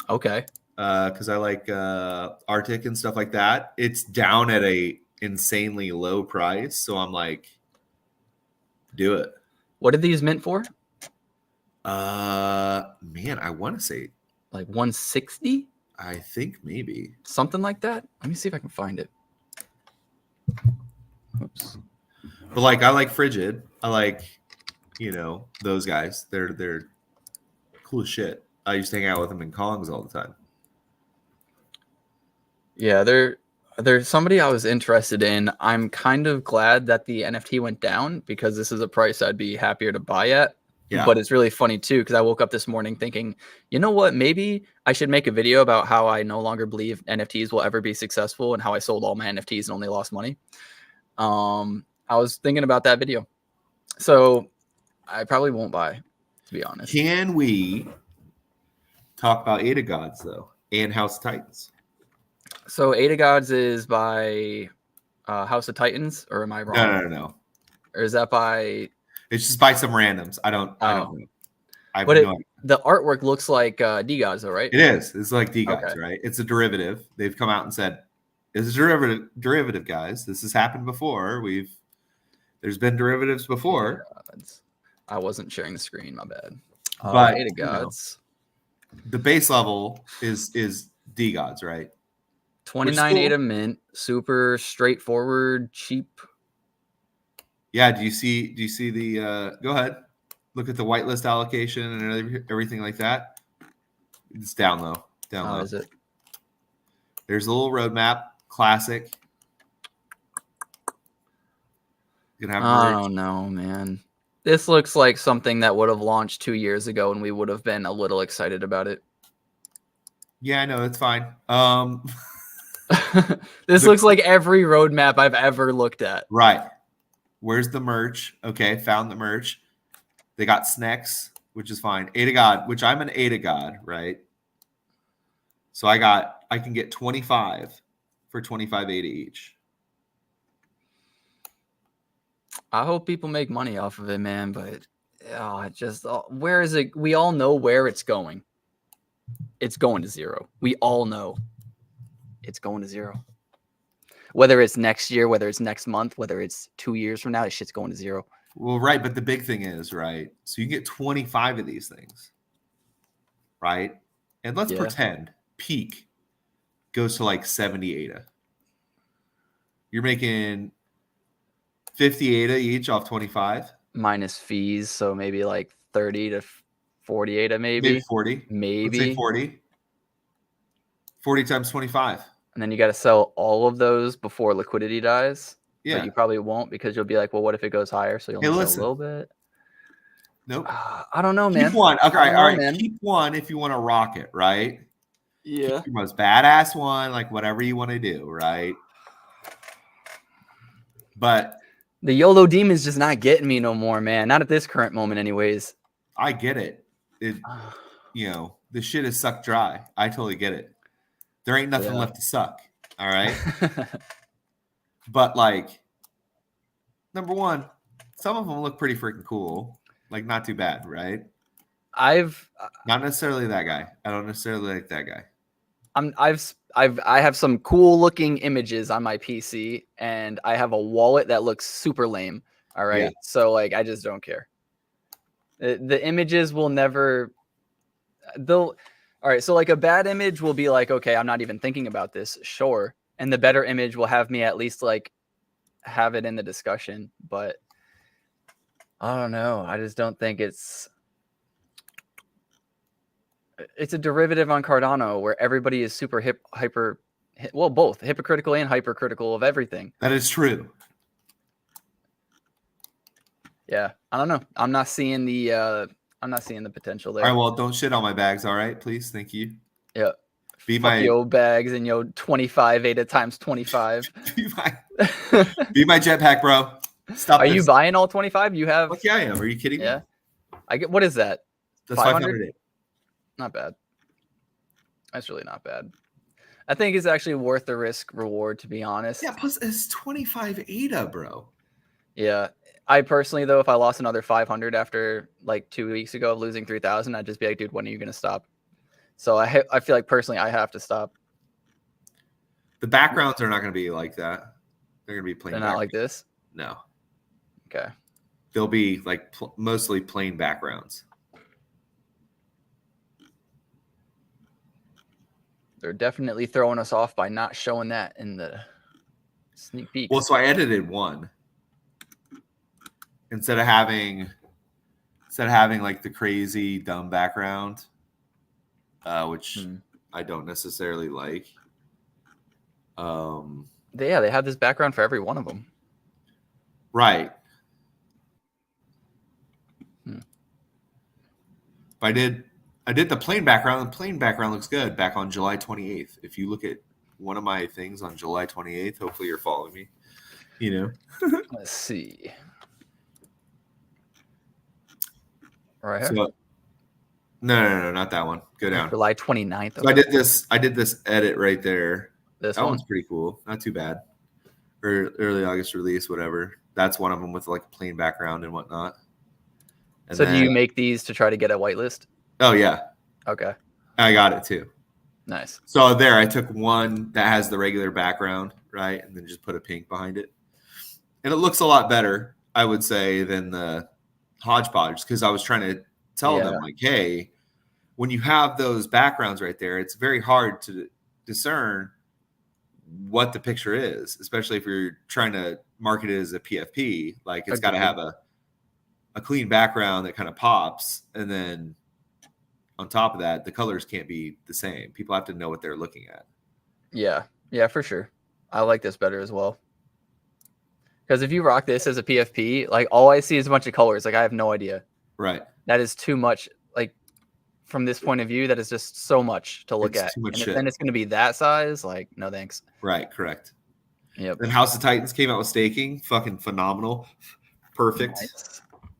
Okay. Because I like Arctic and stuff like that. It's down at a insanely low price, so I'm like, do it. What are these mint for? Man, I want to say like 160. I think maybe something like that. Let me see if I can find it. Oops. But like, I like frigid. I like, you know, those guys. They're cool as shit. I used to hang out with them in Kongs all the time. Yeah, there's somebody I was interested in. I'm kind of glad that the NFT went down because this is a price I'd be happier to buy at. Yeah. But it's really funny too because I woke up this morning thinking, you know what? Maybe I should make a video about how I no longer believe NFTs will ever be successful and how I sold all my NFTs and only lost money. I was thinking about that video, so I probably won't buy, to be honest. Can we talk about Ada Gods though and House of Titans? So Ada Gods is by House of Titans, or am I wrong? No. Or is that by? It's just by some randoms. I don't know. The artwork looks like D Gods, though, right? It is. It's like D Gods, right? It's a derivative. They've come out and said, "It's a derivative, guys. This has happened before. There's been derivatives before." I wasn't sharing the screen. My bad. But Ada Gods. You know, the base level is D Gods, right? 29 Ada mint, super straightforward, cheap. Yeah. Do you see the? Go ahead. Look at the whitelist allocation and everything like that. It's down low. Down low. Is it? There's a little roadmap. Classic. I don't know, man. This looks like something that would have launched 2 years ago, and we would have been a little excited about it. Yeah, I know. It's fine. This looks like every roadmap I've ever looked at. Right. Where's the merch? Okay, found the merch. They got snacks, which is fine. Ada God, which I'm an Ada God, right? So I can get 25 for 25 Ada each. I hope people make money off of it, man. But where is it? We all know where it's going. It's going to zero. We all know it's going to zero. Whether it's next year, whether it's next month, whether it's 2 years from now, this shit's going to zero. Well, right. But the big thing is, right? So you get 25 of these things, right? And let's pretend peak goes to like 70 ADA. You're making 50 ADA each off 25. Minus fees. So maybe like 30 to 40 ADA, maybe. Maybe 40. Maybe. Let's say 40. 40 times 25. And then you got to sell all of those before liquidity dies. Yeah. But you probably won't because you'll be like, well, what if it goes higher? So you'll only sell a little bit. Nope. I don't know, man. Keep one. Okay, all right. Man. Keep one if you want to rock it, right? Yeah. Keep your most badass one, like whatever you want to do, right? But the YOLO demon's just not getting me no more, man. Not at this current moment, anyways. I get it. The shit is sucked dry. I totally get it. There ain't nothing left to suck. All right. But like, number one, some of them look pretty freaking cool. Like, not too bad, right? Not necessarily that guy. I don't necessarily like that guy. I have some cool looking images on my PC, and I have a wallet that looks super lame. All right. Yeah. So like, I just don't care. The images will never, all right. So like a bad image will be like, okay, I'm not even thinking about this. Sure. And the better image will have me at least like have it in the discussion, but I don't know. I just don't think it's a derivative on Cardano where everybody is super both hypocritical and hypercritical of everything. That is true. Yeah, I don't know. I'm not seeing the potential there. All right, well, don't shit on my bags, all right? Please, thank you. Yeah. Be my yo bags and yo 25 ADA times 25. Be my jetpack, bro. Stop. Are you buying all 25? You have? Fuck yeah, I am. Are you kidding me? Yeah. I get. What is that? That's 500. Not bad. That's really not bad. I think it's actually worth the risk reward, to be honest. Yeah, plus it's 25 ADA, bro. Yeah. I personally, though, if I lost another 500 after like 2 weeks ago of losing 3,000, I'd just be like, dude, when are you going to stop? So I feel like personally I have to stop. The backgrounds are not going to be like that. They're going to be plain. They're not like this? No. Okay. They'll be like mostly plain backgrounds. They're definitely throwing us off by not showing that in the sneak peek. Well, so I edited one. Instead of having like the crazy dumb background, which I don't necessarily like. They have this background for every one of them. Right. I did the plain background. The plain background looks good back on July 28th. If you look at one of my things on July 28th, hopefully you're following me. Let's see. Right here. So, no, not that one. Go down. July 29th. So I did this edit right there. That one's pretty cool. Not too bad. Or early August release, whatever. That's one of them with like a plain background and whatnot. And so do you make these to try to get a whitelist? Oh yeah. Okay. I got it too. Nice. So there, I took one that has the regular background, right, and then just put a pink behind it, and it looks a lot better, I would say, than the hodgepodge, because I was trying to tell them like, hey, when you have those backgrounds right there, it's very hard to discern what the picture is, especially if you're trying to market it as a PFP. Like, it's got to have a clean background that kind of pops, and then on top of that, the colors can't be the same. People have to know what they're looking at. Yeah, for sure. I like this better as well. Because if you rock this as a PFP, like all I see is a bunch of colors. Like I have no idea. Right. That is too much. Like from this point of view, that is just so much to look at. Too much and shit. Then it's going to be that size. Like, no thanks. Right. Correct. Yep. Then House of Titans came out with staking. Fucking phenomenal. Perfect.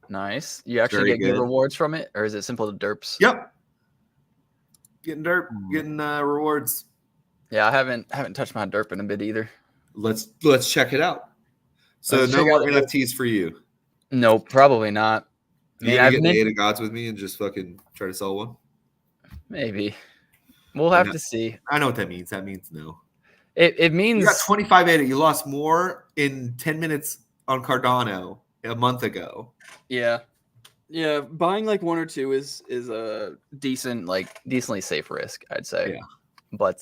Nice. You actually get good rewards from it, or is it simple to derps? Yep. Getting derp, getting rewards. Yeah, I haven't touched my derp in a bit either. Let's check it out. So no more NFTs for you. No, probably not. You gonna get the 8 of Gods with me and just fucking try to sell one? Maybe. We'll have to see. I know what that means. That means no. It means you got 25 ADA. You lost more in 10 minutes on Cardano a month ago. Yeah. Yeah, buying like one or two is a decently safe risk, I'd say. Yeah. But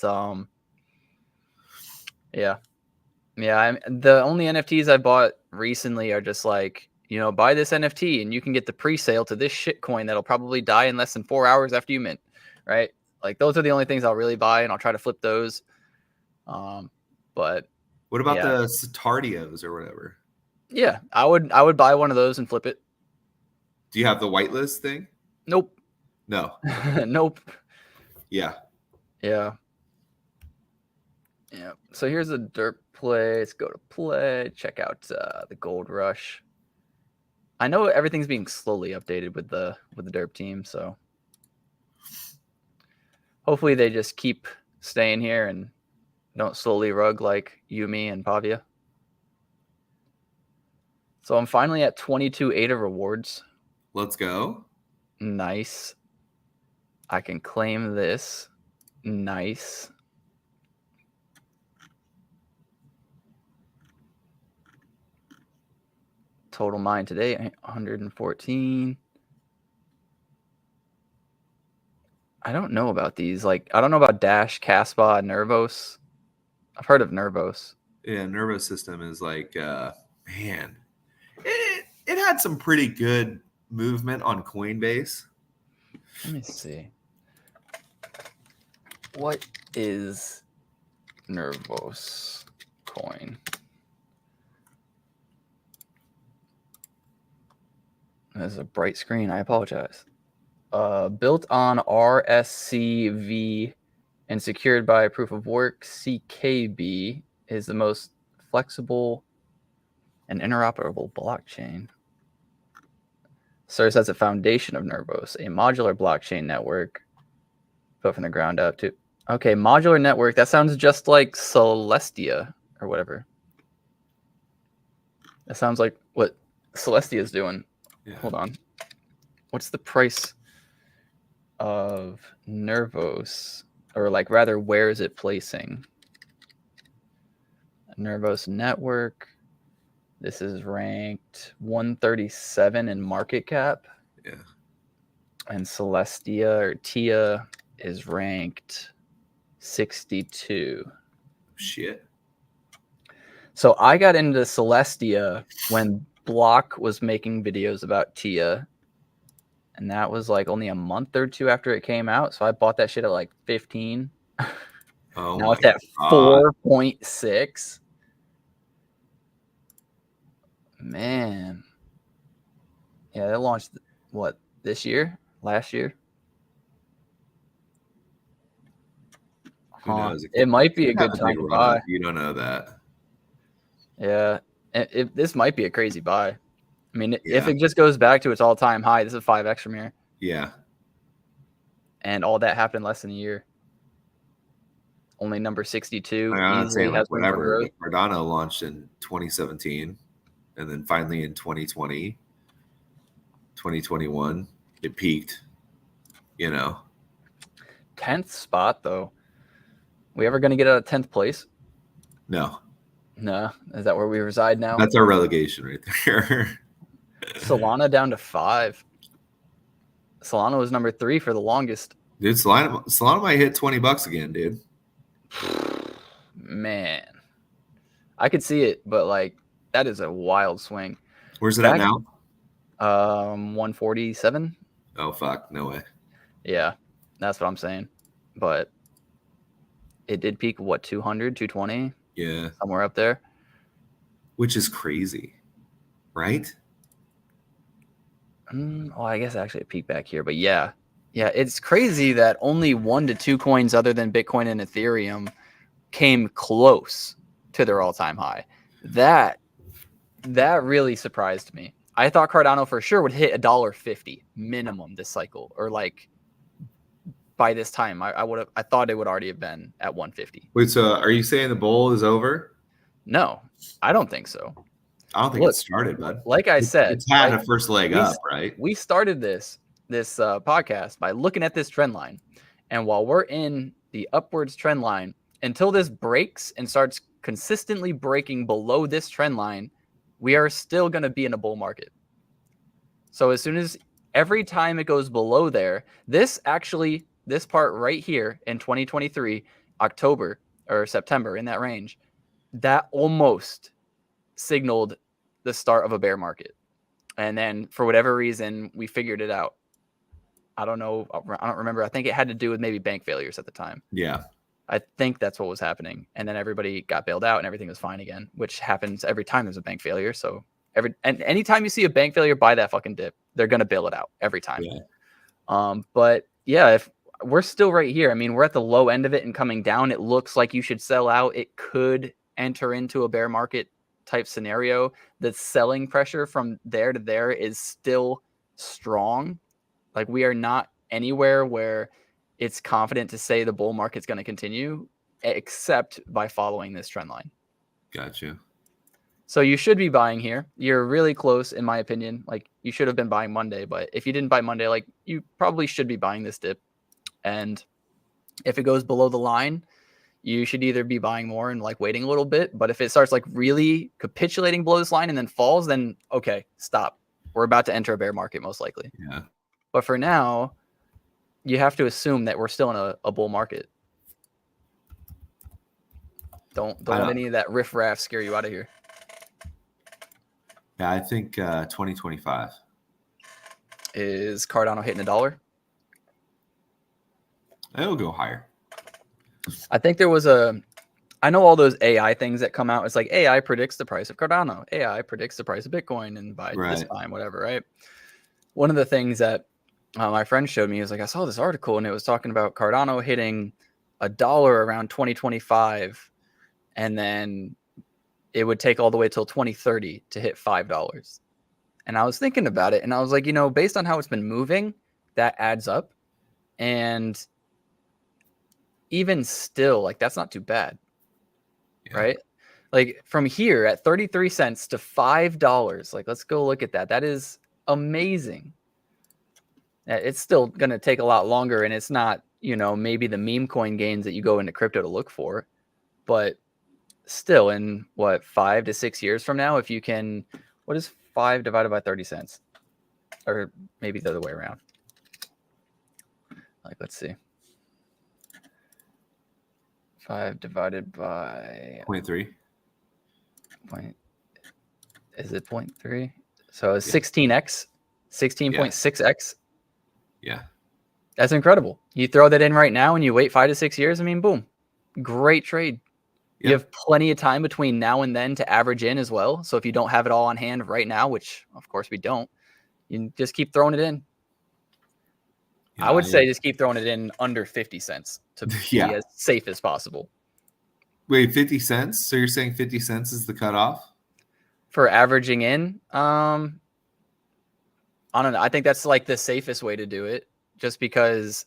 yeah. The only NFTs I bought recently are just like, buy this NFT and you can get the pre-sale to this shit coin that'll probably die in less than 4 hours after you mint, right? Like those are the only things I'll really buy, and I'll try to flip those. But what about the Satardios or whatever? Yeah, I would buy one of those and flip it. Do you have the whitelist thing? Nope. No. Nope. Yeah. Yeah. Yeah. So here's a derp place. Go to play. Check out the Gold Rush. I know everything's being slowly updated with the derp team, so hopefully they just keep staying here and don't slowly rug like Yumi and Pavia. So I'm finally at 22 ADA rewards. Let's go. Nice. I can claim this. Nice. Total mine today, 114. I don't know about these. Like, I don't know about Dash, Casbah, Nervos. I've heard of Nervos. Yeah, Nervous System is like, man, it had some pretty good movement on Coinbase. Let me see. What is Nervos coin? There's a bright screen. I apologize. Built on RSCV and secured by proof of work, CKB is the most flexible and interoperable blockchain. Serves as a foundation of Nervos, a modular blockchain network built from the ground up too. Okay, modular network. That sounds just like Celestia or whatever. That sounds like what Celestia is doing. Yeah. Hold on. What's the price of Nervos? Or like rather, where is it placing? Nervos network. This is ranked 137 in market cap. Yeah. And Celestia or Tia is ranked 62. Shit. So I got into Celestia when Block was making videos about Tia. And that was like only a month or two after it came out. So I bought that shit at like 15. Oh, now it's at 4.6. Man. Yeah, they launched, what, this year? Last year? Who knows? It might be a good time to buy. You don't know that. Yeah. This might be a crazy buy. I mean, if it just goes back to its all-time high, this is 5x from here. Yeah. And all that happened in less than a year. Only number 62. I'm not saying like whatever. Cardano launched in 2017, and then finally in 2020, 2021, it peaked. 10th spot though. We ever going to get out of 10th place? No. Is that where we reside now? That's our relegation right there. Solana down to 5. Solana was number 3 for the longest. Dude, Solana might hit $20 again, dude. Man, I could see it, but like that is a wild swing. Where's it at now? 147. Oh fuck, no way. Yeah, that's what I'm saying. But it did peak, what, 200, 220? Yeah. Somewhere up there. Which is crazy, right? Well, I guess actually it peaked back here. But yeah, it's crazy that only 1 to 2 coins other than Bitcoin and Ethereum came close to their all-time high. That really surprised me. I thought Cardano for sure would hit $1.50 minimum this cycle, or like by this time, I thought it would already have been at 150. Wait, so are you saying the bull is over? No, I don't think so. I don't think it started, bud. Like I said, it's had a first leg up, right? We started this podcast by looking at this trend line, and while we're in the upwards trend line, until this breaks and starts consistently breaking below this trend line, we are still going to be in a bull market. So as soon as every time it goes below there, this part right here in 2023, October or September, in that range, that almost signaled the start of a bear market. And then for whatever reason, we figured it out. I don't know. I don't remember. I think it had to do with maybe bank failures at the time. Yeah. I think that's what was happening. And then everybody got bailed out and everything was fine again, which happens every time there's a bank failure. So anytime you see a bank failure, buy that fucking dip. They're going to bail it out every time. Yeah. But yeah, if we're still right here, I mean, we're at the low end of it and coming down. It looks like you should sell out. It could enter into a bear market type scenario. The selling pressure from there to there is still strong. Like, we are not anywhere where it's confident to say the bull market's going to continue, except by following this trend line. Gotcha. So you should be buying here. You're really close, in my opinion. Like, you should have been buying Monday, but if you didn't buy Monday, like, you probably should be buying this dip. And if it goes below the line, you should either be buying more and like waiting a little bit. But if it starts like really capitulating below this line and then falls, then okay, stop. We're about to enter a bear market most likely. Yeah. But for now, you have to assume that we're still in a bull market. Don't let any of that riff-raff scare you out of here. Yeah, I think 2025. Is Cardano hitting $1? It'll go higher. I think there was I know all those AI things that come out. It's like AI predicts the price of Cardano. AI predicts the price of Bitcoin and by this time, whatever, right? One of the things that my friend showed me is like, I saw this article and it was talking about Cardano hitting $1 around 2025. And then it would take all the way till 2030 to hit $5. And I was thinking about it and I was like, based on how it's been moving, that adds up. And even still, like, that's not too bad. Yeah. Right? Like, from here at 33 cents to $5, like, let's go look at that. That is amazing. It's still going to take a lot longer, and it's not, maybe the meme coin gains that you go into crypto to look for, but still, in 5 to 6 years from now, if you can, what is 5 divided by 30 cents? Or maybe the other way around. Like, let's see. 5 divided by 0.3. Is it 0.3? So it's 16x, 16.6x. Yeah. That's incredible. You throw that in right now and you wait 5 to 6 years. I mean, boom, great trade. Yep. You have plenty of time between now and then to average in as well. So if you don't have it all on hand right now, which of course we don't, you just keep throwing it in. Yeah, I would say just keep throwing it in under 50 cents to be as safe as possible. Wait, 50 cents? So you're saying 50 cents is the cutoff? For averaging in? I don't know. I think that's like the safest way to do it, just because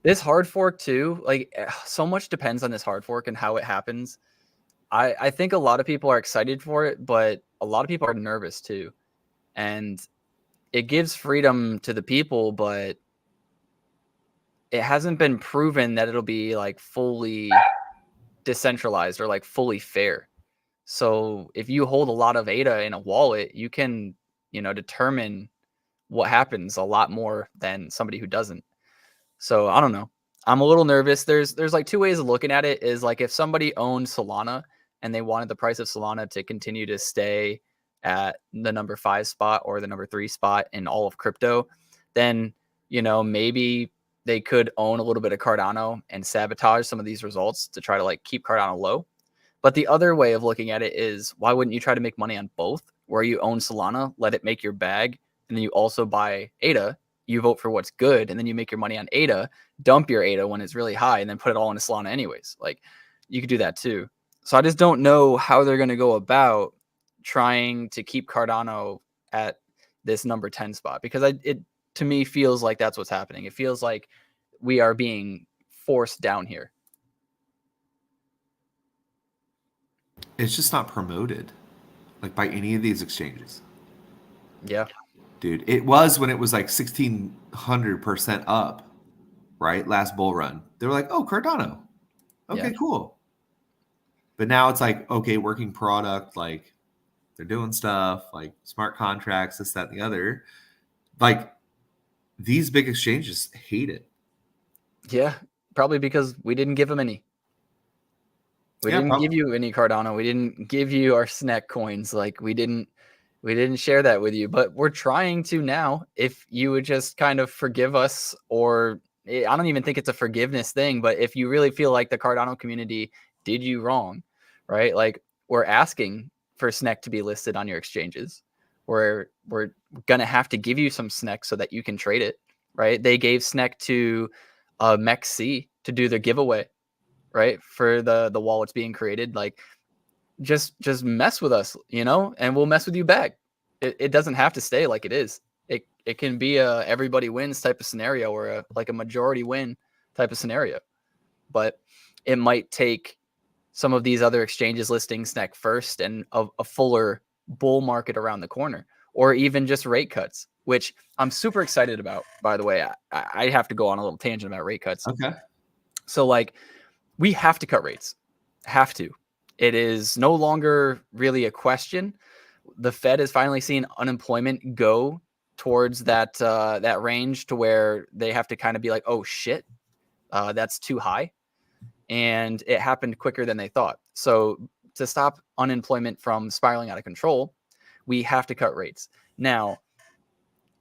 this hard fork too, like, so much depends on this hard fork and how it happens. I think a lot of people are excited for it, but a lot of people are nervous too. And it gives freedom to the people, but it hasn't been proven that it'll be like fully decentralized or like fully fair. So if you hold a lot of ADA in a wallet, you can, determine what happens a lot more than somebody who doesn't. So I don't know. I'm a little nervous. There's like two ways of looking at it. Is like, if somebody owned Solana and they wanted the price of Solana to continue to stay at the number 5 spot or the number 3 spot in all of crypto, then, maybe they could own a little bit of Cardano and sabotage some of these results to try to like keep Cardano low. But the other way of looking at it is, why wouldn't you try to make money on both, where you own Solana, let it make your bag, and then you also buy ADA, you vote for what's good, and then you make your money on ADA, dump your ADA when it's really high, and then put it all into Solana anyways. Like, you could do that too. So I just don't know how they're going to go about trying to keep Cardano at this number 10 spot, because it to me feels like that's what's happening. It feels like we are being forced down here. It's just not promoted, like, by any of these exchanges. Yeah. Dude, it was when it was like 1,600% up, right? Last bull run. They were like, oh, Cardano. Okay, cool. But now it's like, okay, working product, like, they're doing stuff, like smart contracts, this, that, and the other. Like, these big exchanges hate it. Yeah, probably because we didn't give them any. We didn't give you any Cardano. We didn't give you our snack coins. Like, we didn't We didn't share that with you, but we're trying to now. If you would just kind of forgive us, or I don't even think it's a forgiveness thing, but if you really feel like the Cardano community did you wrong, right? Like, we're asking for SNEC to be listed on your exchanges. We're going to have to give you some SNEC so that you can trade it, right? They gave SNEC to MEXC to do their giveaway, right? For the wallets being created. Like, just mess with us, and we'll mess with you back. It doesn't have to stay like it is. It can be a everybody wins type of scenario, or a majority win type of scenario. But it might take some of these other exchanges listing SNEC first, and a fuller bull market around the corner, or even just rate cuts, which I'm super excited about. By the way, I have to go on a little tangent about rate cuts. Okay. So, like, we have to cut rates. Have to. It is no longer really a question. The Fed has finally seen unemployment go towards that range to where they have to kind of be like, oh shit, that's too high. And it happened quicker than they thought. So to stop unemployment from spiraling out of control, we have to cut rates. Now,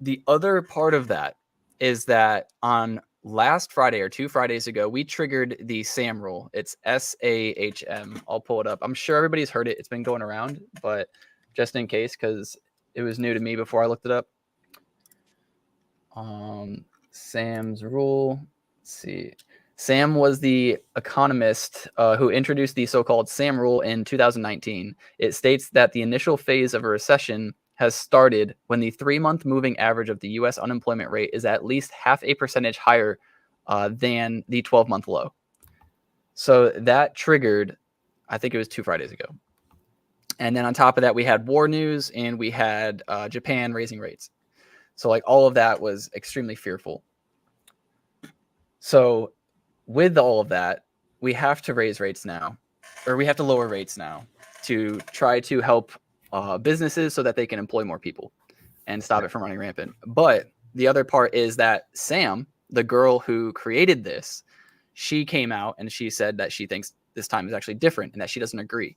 the other part of that is that on last Friday or 2 Fridays ago, we triggered the SAM rule. It's SAHM. I'll pull it up. I'm sure everybody's heard it. It's been going around, but just in case, because it was new to me before I looked it up. SAM's rule. Let's see. Sam was the economist who introduced the so-called SAM rule in 2019. It states that the initial phase of a recession has started when the 3-month moving average of the U.S. unemployment rate is at least 0.5 percentage higher than the 12-month low. So that triggered, I think it was 2 Fridays ago. And then on top of that, we had war news, and we had Japan raising rates. So like all of that was extremely fearful. So with all of that, we have to raise rates now, or we have to lower rates now to try to help businesses so that they can employ more people and stop it from running rampant. But the other part is that Sam, the girl who created this, she came out and she said that she thinks this time is actually different, and that she doesn't agree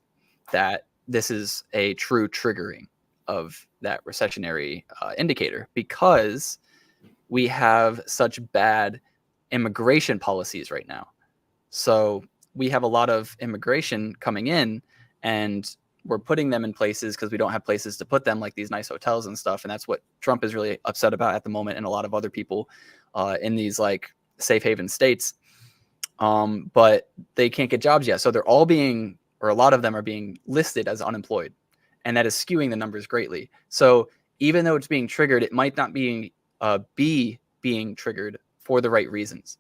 that this is a true triggering of that recessionary indicator, because we have such bad immigration policies right now. So we have a lot of immigration coming in, and we're putting them in places because we don't have places to put them, like these nice hotels and stuff. And that's what Trump is really upset about at the moment, and a lot of other people in these like safe haven states. But they can't get jobs yet. So they're all being, or a lot of them are being listed as unemployed, and that is skewing the numbers greatly. So even though it's being triggered, it might not be being triggered for the right reasons.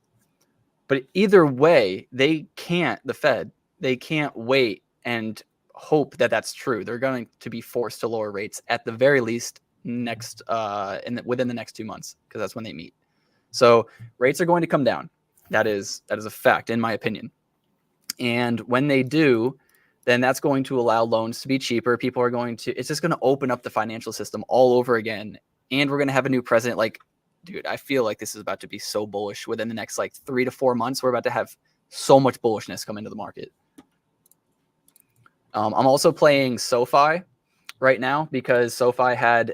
But either way, they can't, the Fed, they can't wait and hope that that's true. They're going to be forced to lower rates at the very least within the next 2 months, because that's when they meet. So rates are going to come down. That is a fact, in my opinion. And when they do, then that's going to allow loans to be cheaper. People are going to, it's just going to open up the financial system all over again. And we're going to have a new president. Like, dude, I feel like this is about to be so bullish within the next like 3 to 4 months. We're about to have so much bullishness come into the market. I'm also playing SoFi right now, because SoFi had,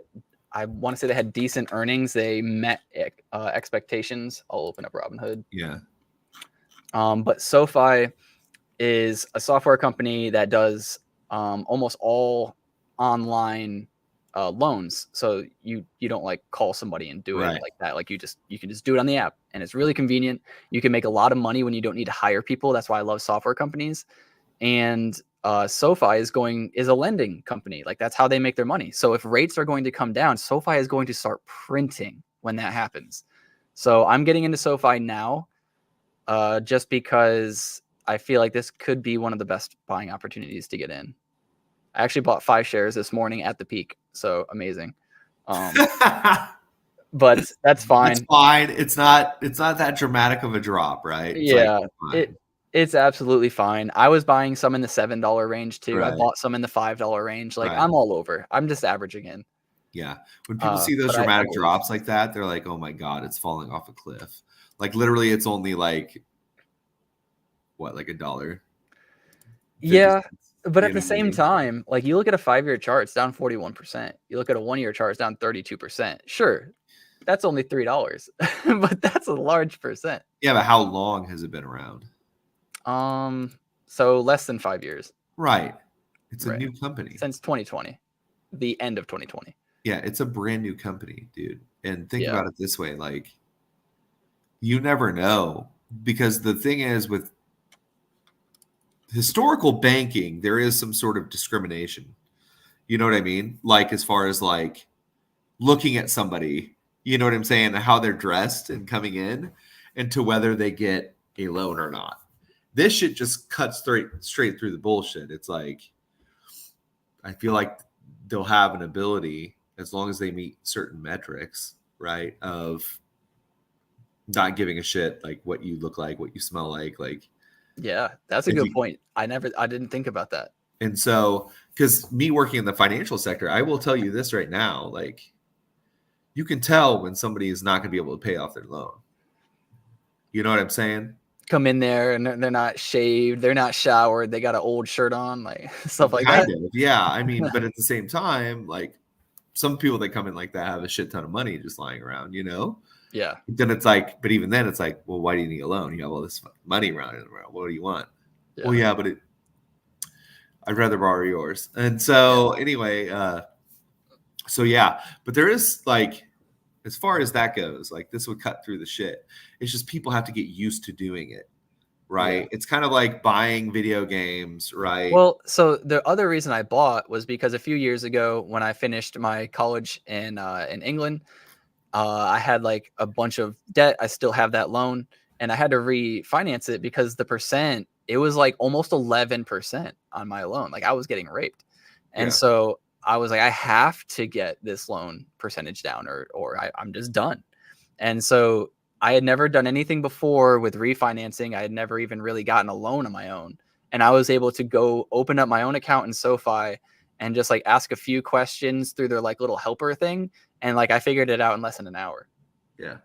I want to say they had decent earnings. They met expectations. I'll open up Robinhood. Yeah. But SoFi is a software company that does almost all online loans. So you don't like call somebody and do it like that. Like you can just do it on the app, and it's really convenient. You can make a lot of money when you don't need to hire people. That's why I love software companies. And SoFi is a lending company. Like that's how they make their money. So if rates are going to come down, SoFi is going to start printing when that happens. So I'm getting into SoFi now, just because I feel like this could be one of the best buying opportunities to get in. I actually bought 5 shares this morning at the peak. So amazing. But that's fine. That's fine. It's not that dramatic of a drop, right? It's yeah. It's absolutely fine. I was buying some in the $7 range too. Right. I bought some in the $5 range. Like I'm all over. I'm just averaging in. Yeah. When people see those dramatic drops like that, they're like, oh my God, it's falling off a cliff. Like literally it's only like what, like $1? Yeah. But at the same time, like you look at a 5-year chart, it's down 41%. You look at a 1-year chart, it's down 32%. Sure, that's only $3, but that's a large percent. Yeah, but how long has it been around? So less than 5 years. Right. It's a new company. Since 2020, the end of 2020. Yeah, it's a brand new company, dude. And think about it this way, like you never know, because the thing is with historical banking, there is some sort of discrimination. You know what I mean? Like as far as like looking at somebody, you know what I'm saying, how they're dressed and coming in and to whether they get a loan or not. This shit just cuts straight through the bullshit. It's like I feel like they'll have an ability as long as they meet certain metrics, right? Of not giving a shit like what you look like, what you smell like. Yeah, that's a good point. I didn't think about that. And so, because me working in the financial sector, I will tell you this right now, like you can tell when somebody is not going to be able to pay off their loan. You know what I'm saying? Come in there and they're not shaved, they're not showered, they got an old shirt on, like stuff like that. Yeah, I mean, but at the same time, like some people that come in like that have a shit ton of money just lying around, you know? Yeah. Then it's like, but even then it's like, well, why do you need a loan? You have all this money around. What do you want? Yeah. Well, yeah, but I'd rather borrow yours. And so anyway, so yeah, but there is like, as far as that goes, like this would cut through the shit. It's just people have to get used to doing it, right? Yeah. It's kind of like buying video games, right? Well, so the other reason I bought was because a few years ago when I finished my college in England, I had like a bunch of debt. I still have that loan and I had to refinance it because the percent, it was like almost 11% on my loan. Like I was getting raped. And so I was like, I have to get this loan percentage down or I'm just done. And so I had never done anything before with refinancing. I had never even really gotten a loan on my own. And I was able to go open up my own account in SoFi and just like ask a few questions through their like little helper thing. And like, I figured it out in less than an hour. Yeah.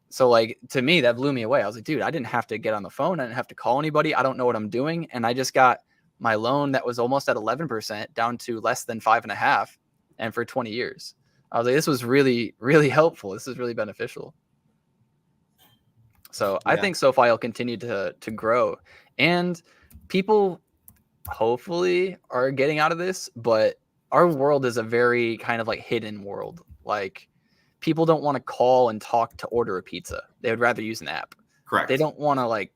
So like, to me, that blew me away. I was like, dude, I didn't have to get on the phone. I didn't have to call anybody. I don't know what I'm doing. And I just got my loan that was almost at 11% down to less than 5.5%. And for 20 years, I was like, this was really, really helpful. This is really beneficial. So I think SoFi will continue to grow and people hopefully are getting out of this, but our world is a very kind of like hidden world. Like people don't want to call and talk to order a pizza. They would rather use an app. Correct. They don't want to like,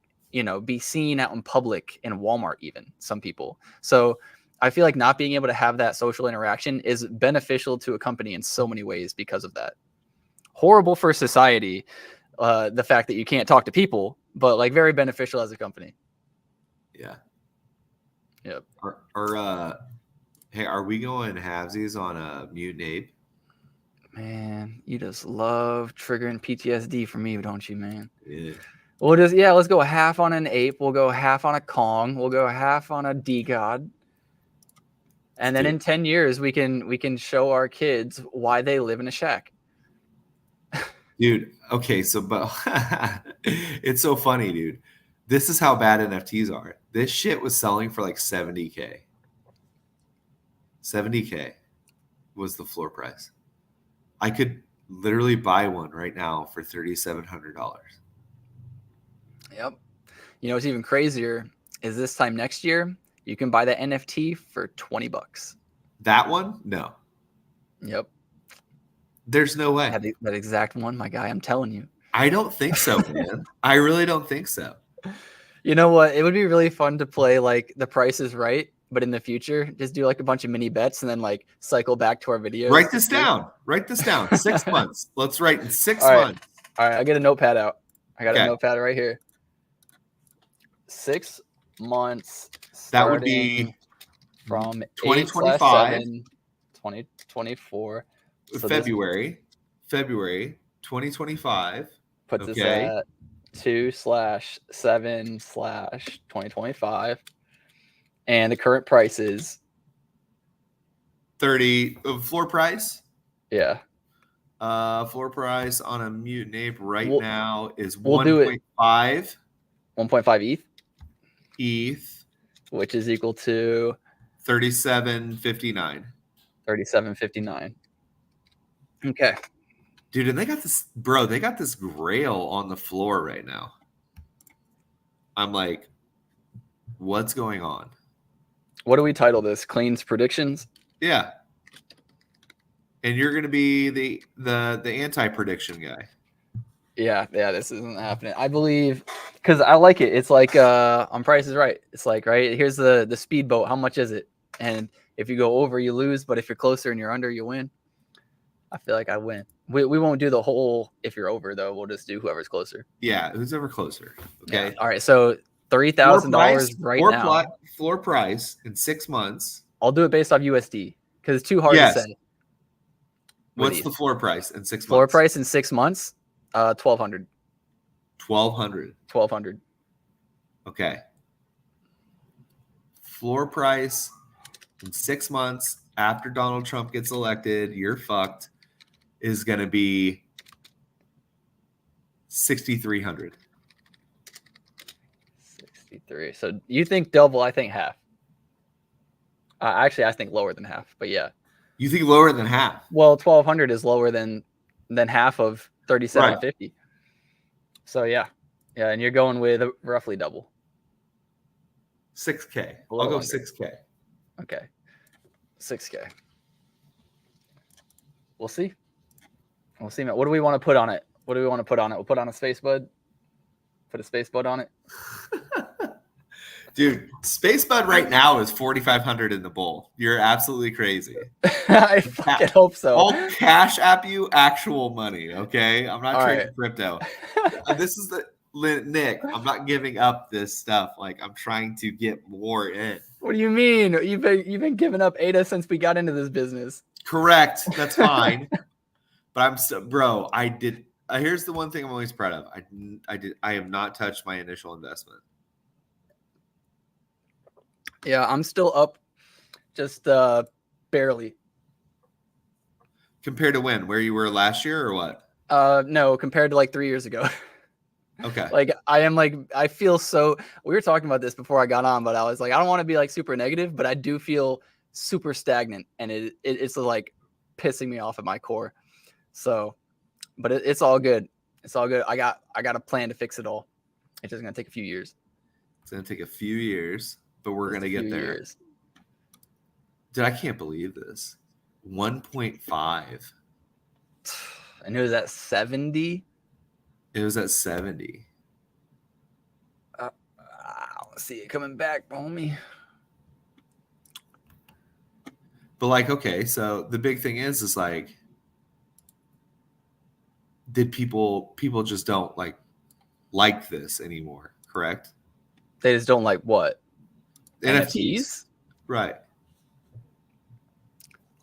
be seen out in public in Walmart, even some people. So I feel like not being able to have that social interaction is beneficial to a company in so many ways because of that. Horrible for society, the fact that you can't talk to people, but like very beneficial as a company. Yeah. Yep. Hey, are we going halvesies on a mutant ape? Man, you just love triggering PTSD for me, don't you, man? Yeah. Let's go half on an ape. We'll go half on a Kong. We'll go half on a D-God. And then in 10 years, we can show our kids why they live in a shack. Dude, okay, so but it's so funny, dude. This is how bad NFTs are. This shit was selling for like $70K. $70K was the floor price. I could literally buy one right now for $3,700. Yep. What's even crazier is this time next year, you can buy the NFT for $20. That one? No. Yep. There's no way. That exact one, my guy. I'm telling you. I don't think so, man. I really don't think so. You know what? It would be really fun to play like The Price is Right, but in the future, just do like a bunch of mini bets and then like cycle back to our videos. Write this down. 6 months. Let's write in 6 months. All right. I'll get a notepad out. I got a notepad right here. 6 months. That would be from 2025, 2024. So February 2025. Puts us at 2/7/2025. And the current price is 30 floor price. Yeah. Floor price on a mutant ape now is 1.5. 1.5 1.5 ETH. ETH. Which is equal to 37.59. 37.59. Okay. Dude, and they got this grail on the floor right now. I'm like, what's going on? What do we title this? Clean's predictions? Yeah. And you're going to be the anti-prediction guy. Yeah, this isn't happening. I believe, because I like it. It's like on Price is Right. It's like, right, here's the speedboat. How much is it? And if you go over, you lose. But if you're closer and you're under, you win. I feel like I win. We won't do the whole if you're over, though. We'll just do whoever's closer. Yeah, who's ever closer. Okay. Yeah. All right. So $3,000 right now. Floor price in 6 months. I'll do it based off USD because it's too hard to say. What's the floor price in 6 months? Floor price in 6 months? 1,200. 1,200. 1,200. Okay. Floor price in 6 months after Donald Trump gets elected, you're fucked, is going to be 6,300. 63. So you think double, I think half. Actually, I think lower than half, but yeah. You think lower than half? Well, 1,200 is lower than half of 37.50. Right. So yeah, and you're going with roughly double. 6K. I'll go 6K. Okay, 6K. We'll see. We'll see, man. What do we want to put on it? We'll put on a space bud. Put a space bud on it. Dude, Space Bud right now is 4,500 in the bowl. You're absolutely crazy. I fucking hope so. I'll cash app you actual money, okay? I'm not trading crypto. This is Nick, I'm not giving up this stuff. Like, I'm trying to get more in. What do you mean? You've been giving up ADA since we got into this business. Correct. That's fine. But I'm still, bro, I did. Here's the one thing I'm always proud of. I have not touched my initial investment. Yeah, I'm still up just barely. Compared to when? Where you were last year or what? No, compared to like 3 years ago. Okay. Like I feel so, we were talking about this before I got on, but I was like, I don't want to be like super negative, but I do feel super stagnant and it's like pissing me off at my core. So, but it's all good. It's all good. I got a plan to fix it all. It's just going to take a few years. It's going to take a few years. But we're going to get there. Dude, I can't believe this. 1.5. And it was at 70? It was at 70. Let's see it coming back, homie. But like, okay, so the big thing is like, did people just don't like this anymore, correct? They just don't like what? NFTs? Right.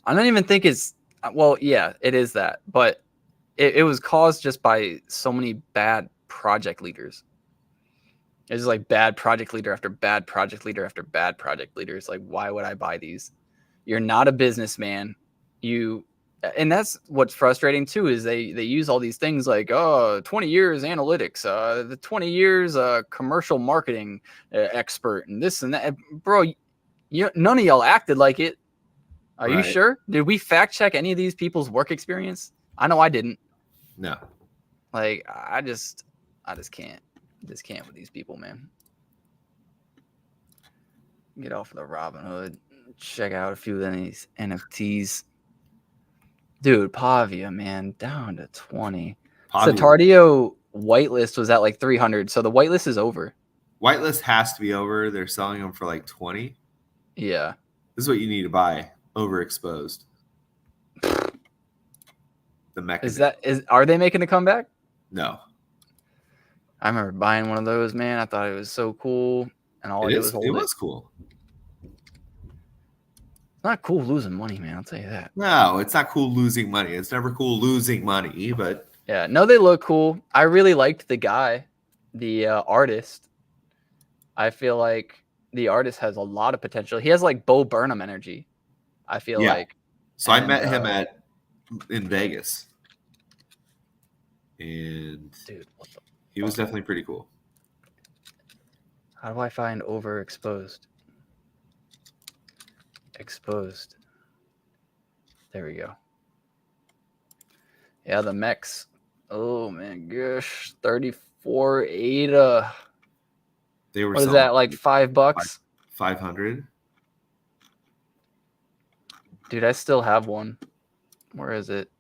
I don't even think it's, well, yeah, it is that, but it was caused just by so many bad project leaders. It's like bad project leader after bad project leader after bad project leader. It's like, why would I buy these? You're not a businessman. And that's what's frustrating too, is they use all these things like, 20 years analytics, the 20 years commercial marketing expert and this and that. Bro, none of y'all acted like it. Are you sure? Did we fact check any of these people's work experience? I know I didn't. No. Like, I just can't. Just can't with these people, man. Get off of the Robinhood. Check out a few of these NFTs. Dude, Pavia, man, down to 20. Satardio whitelist was at like 300, so the whitelist is over. Whitelist has to be over. They're selling them for like 20. Yeah. This is what you need to buy. Overexposed. The mechanism. Are they making a comeback? No. I remember buying one of those, man. I thought it was so cool. And all I did was hold it. It was cool. It's not cool losing money, man. I'll tell you that. No, it's not cool losing money. It's never cool losing money, but yeah, no, they look cool. I really liked the guy, the artist. I feel like the artist has a lot of potential. He has like Bo Burnham energy, I feel like. So I met him in Vegas. And dude, he was definitely pretty cool. How do I find overexposed? exposed. There we go. Yeah, the mechs. Oh man, gosh, 34 ADA. They were. What is that, like $5? 500. Dude, I still have one. Where is it?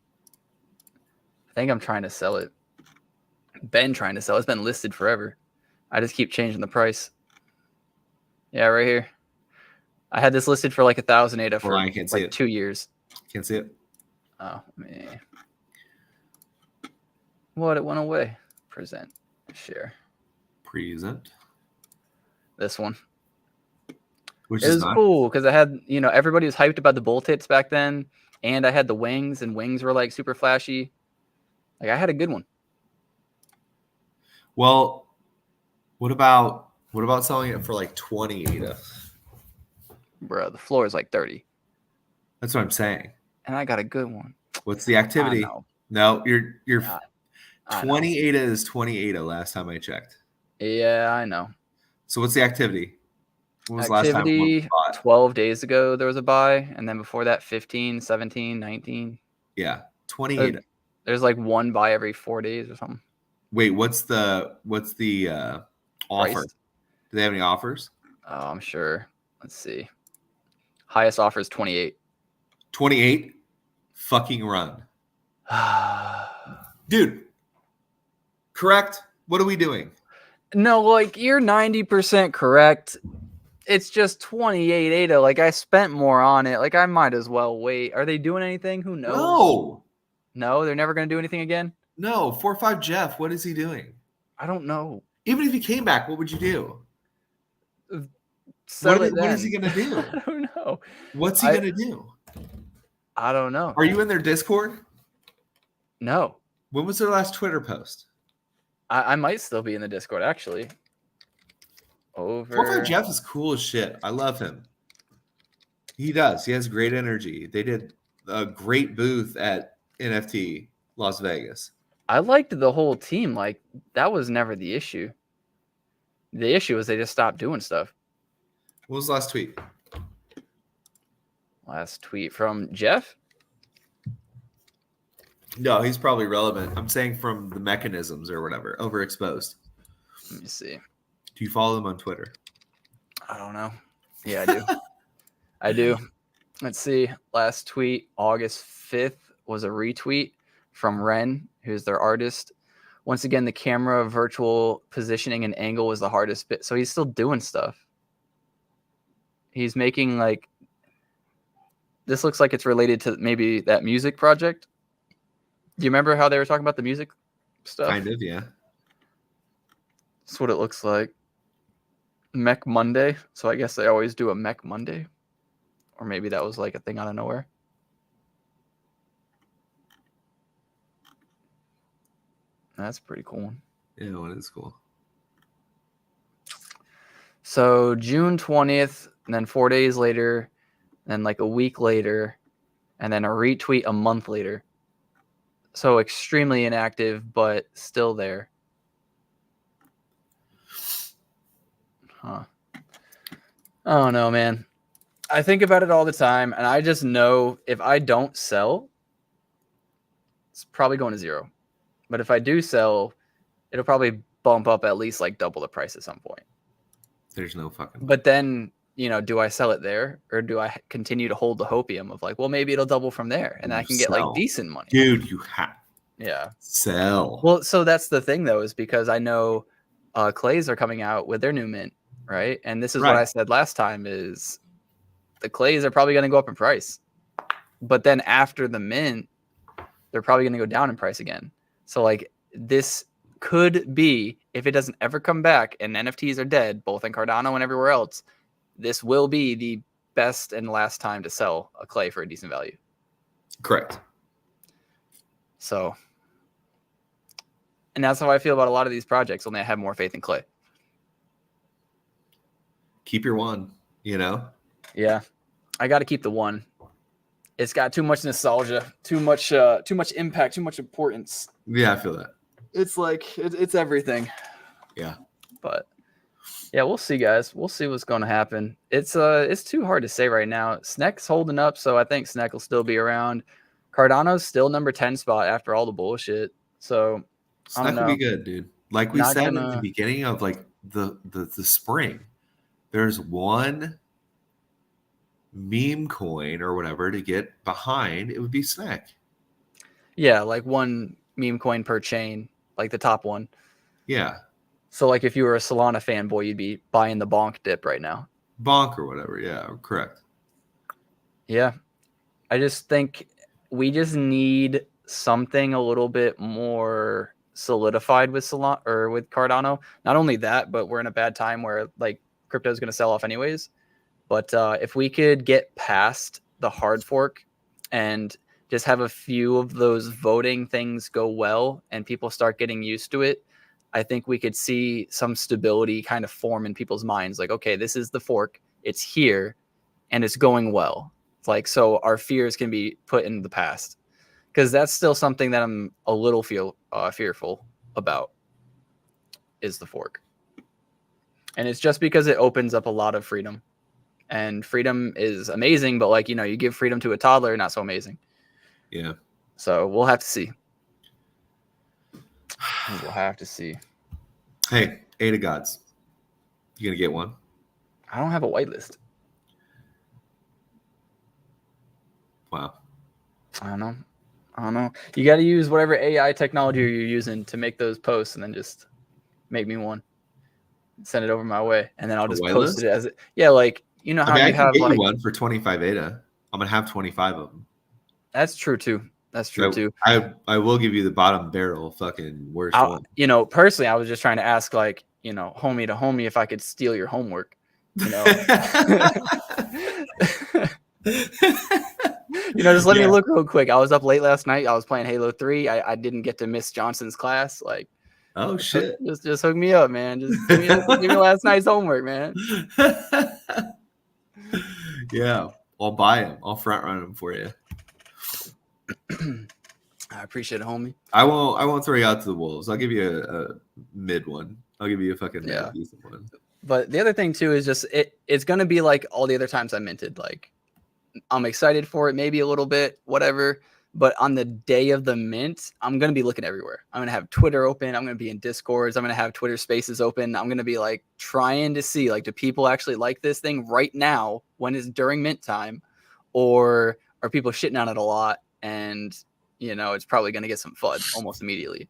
I think I'm trying to sell it. Been trying to sell it. It's been listed forever. I just keep changing the price. Yeah, right here. I had this listed for like 1,000 ADA for like 2 years. Can't see it. Oh man. What? It went away. Present. Share. Present. This one. Which it is was cool because I had, everybody was hyped about the bolt hits back then, and I had the wings, and wings were like super flashy. Like I had a good one. Well, what about selling it for like 20 ADA? Bro, the floor is like 30. That's what I'm saying. And I got a good one. What's the activity? No, you're 20 ADA is 20 ADA last time I checked. Yeah, I know. So what's the activity? When was activity, the last time 12 days ago there was a buy, and then before that 15, 17, 19. Yeah, 20 ADA. There's like one buy every 4 days or something. Wait, what's the offer? Price? Do they have any offers? Oh, I'm sure. Let's see. Highest offer is 28. 28? Fucking run. Dude. Correct? What are we doing? No, like you're 90% correct. It's just 28 ADA. Like I spent more on it. Like I might as well wait. Are they doing anything? Who knows? No, they're never going to do anything again? No. 4-5 Jeff, what is he doing? I don't know. Even if he came back, what would you do? What is he going to do? I don't know. What's he going to do? I don't know. Are you in their Discord? No. When was their last Twitter post? I might still be in the Discord, actually. 4-5 Jeff is cool as shit. I love him. He does. He has great energy. They did a great booth at NFT Las Vegas. I liked the whole team. Like, that was never the issue. The issue was they just stopped doing stuff. What was the last tweet? Last tweet from Jeff? No, he's probably relevant. I'm saying from the mechanisms or whatever. Overexposed. Let me see. Do you follow him on Twitter? I don't know. Yeah, I do. I do. Let's see. Last tweet, August 5th, was a retweet from Ren, who's their artist. Once again, the camera, virtual positioning, and angle was the hardest bit. So he's still doing stuff. He's making like, this looks like it's related to maybe that music project. Do you remember how they were talking about the music stuff? Kind of, yeah. That's what it looks like. Mech Monday. So I guess they always do a Mech Monday. Or maybe that was like a thing out of nowhere. That's a pretty cool one. Yeah, one is cool. So June 20th, and then 4 days later, and then like a week later, and then a retweet a month later. So extremely inactive, but still there. Huh. I don't know, man. I think about it all the time, and I just know if I don't sell, it's probably going to zero. But if I do sell, it'll probably bump up at least like double the price at some point. There's no fucking... But then, do I sell it there, or do I continue to hold the hopium of like, well, maybe it'll double from there, and I can get like decent money. Dude, you have... Yeah. Sell. Well, so that's the thing, though, is because I know clays are coming out with their new mint, right? And this is what I said last time is the clays are probably going to go up in price. But then after the mint, they're probably going to go down in price again. So, like, this could be, if it doesn't ever come back and NFTs are dead, both in Cardano and everywhere else, this will be the best and last time to sell a clay for a decent value. Correct. So... And that's how I feel about a lot of these projects, only I have more faith in clay. Keep your one, Yeah. I got to keep the one. It's got too much nostalgia, too much impact, too much importance. Yeah, I feel that. It's like, it's everything. Yeah. But Yeah, we'll see, guys. We'll see what's going to happen. It's too hard to say right now. Sneck's holding up, so I think Sneck will still be around. Cardano's still number 10 spot after all the bullshit. So I don't Sneck will know. be good, dude. Like we Not said in the gonna. beginning of like the spring, there's one meme coin or whatever to get behind. It would be Sneck. Yeah, like one meme coin per chain, like the top one. Yeah. So like if you were a Solana fanboy, you'd be buying the bonk dip right now. Bonk or whatever. Yeah, correct. Yeah. I just think we just need something a little bit more solidified with Solana or with Cardano. Not only that, but we're in a bad time where like crypto is going to sell off anyways. But if we could get past the hard fork and just have a few of those voting things go well and people start getting used to it, I think we could see some stability kind of form in people's minds. Like, okay, this is the fork. It's here and it's going well. It's like, so our fears can be put in the past, because that's still something that I'm a little fearful about is the fork. And it's just because it opens up a lot of freedom. And freedom is amazing, but like, you give freedom to a toddler, not so amazing. Yeah. So we'll have to see. We'll have to see. Hey, 8 of Gods. You gonna get one? I don't have a whitelist. Wow. I don't know. You got to use whatever AI technology you're using to make those posts, and then just make me one. Send it over my way, and then I'll just post it as it. Yeah, like how I you can have get like you one for 25 ADA. I'm gonna have 25 of them. That's true too. I will give you the bottom barrel fucking worst one. Personally, I was just trying to ask, like, homie to homie, if I could steal your homework. Just let me look real quick. I was up late last night. I was playing Halo 3. I didn't get to miss Johnson's class. Like, oh shit! Just hook me up, man. Just give me last night's homework, man. Yeah, I'll buy him. I'll front run him for you. I appreciate it, homie. I won't throw you out to the wolves. I'll give you a mid one. I'll give you a fucking decent one. But the other thing too is just it's gonna be like all the other times I minted. Like, I'm excited for it, maybe a little bit, whatever. But on the day of the mint, I'm going to be looking everywhere. I'm going to have Twitter open. I'm going to be in Discords. I'm going to have Twitter spaces open. I'm going to be like trying to see, like, do people actually like this thing right now when it's during mint time, or are people shitting on it a lot? And, it's probably going to get some FUD almost immediately.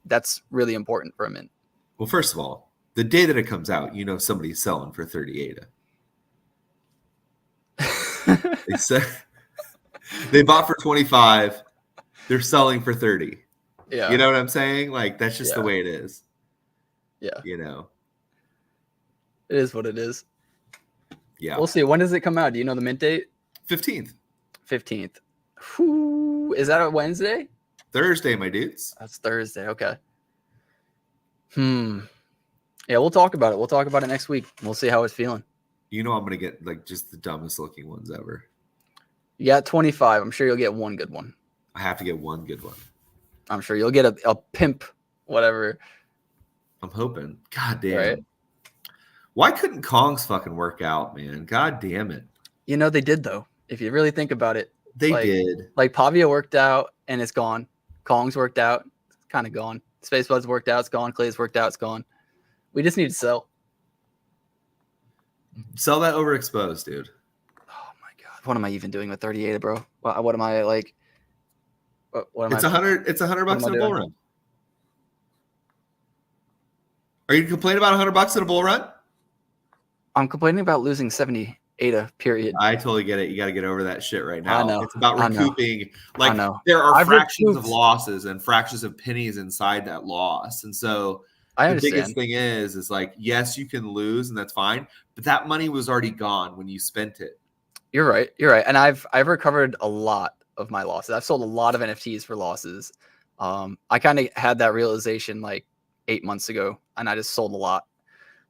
That's really important for a mint. Well, first of all, the day that it comes out, somebody's selling for 38. They bought for 25. They're selling for 30. Yeah. You know what I'm saying? Like, that's just the way it is. Yeah. It is what it is. Yeah. We'll see. When does it come out? Do you know the mint date? 15th. 15th. Whew. Is that a Wednesday? Thursday, my dudes. That's Thursday. Okay. Yeah, we'll talk about it. We'll talk about it next week. We'll see how it's feeling. I'm going to get like just the dumbest looking ones ever. You got 25. I'm sure you'll get one good one. I have to get one good one. I'm sure you'll get a pimp, whatever. I'm hoping. God damn. Right? Why couldn't Kong's fucking work out, man? God damn it. They did, though. If you really think about it. They did. Like, Pavia worked out, and it's gone. Kong's worked out. It's kind of gone. Spacebud's worked out. It's gone. Clay's worked out. It's gone. We just need to sell. Sell that overexposed, dude. Oh my god, what am I even doing with 38, bro? What am I like? What am it's $100. It's $100 in a bull run. Are you complaining about $100 in a bull run? I'm complaining about losing 70 ADA. Period. I totally get it. You got to get over that shit right now. I know. It's about recouping. I know. There are fractions of losses and fractions of pennies inside that loss, and so. I understand. The biggest thing is like, yes, you can lose and that's fine, but that money was already gone when you spent it. You're right. And I've recovered a lot of my losses. I've sold a lot of NFTs for losses. I kind of had that realization like 8 months ago, and I just sold a lot.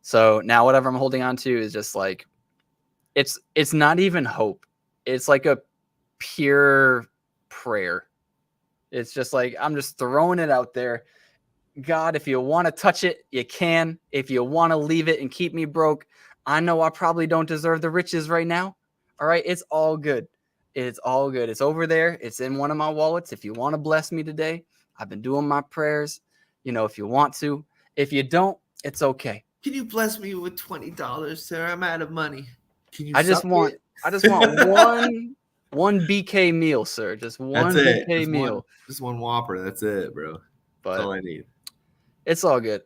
So now whatever I'm holding on to is just like, it's not even hope. It's like a pure prayer. It's just like, I'm just throwing it out there. God, if you want to touch it, you can. If you want to leave it and keep me broke, I know I probably don't deserve the riches right now. All right, it's all good. It's all good. It's over there. It's in one of my wallets. If you want to bless me today, I've been doing my prayers. You know, if you want to. If you don't, it's okay. Can you bless me with $20, sir? I'm out of money. Can you? I just want one BK meal, sir. Just one BK meal. Just one Whopper. That's it, bro. That's all I need. It's all good.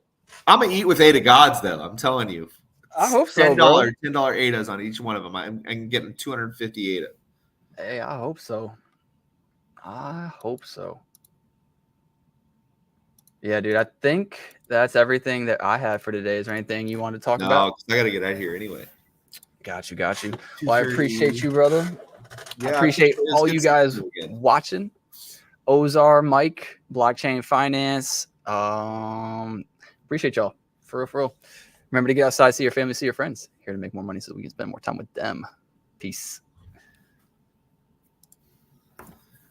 I'm gonna eat with 8 of Gods, though. I'm telling you. I hope so, bro. $10 ADAs on each one of them. I'm getting 250 ADA. Hey, I hope so. I hope so. Yeah, dude. I think that's everything that I had for today. Is there anything you want to talk about? No, I got to get out of here anyway. Got you. Well, I appreciate you, brother. Yeah, I appreciate all you guys watching. Ozar, Mike, Blockchain Finance. Appreciate y'all. For real. Remember to get outside, see your family, see your friends. Here to make more money so we can spend more time with them. Peace.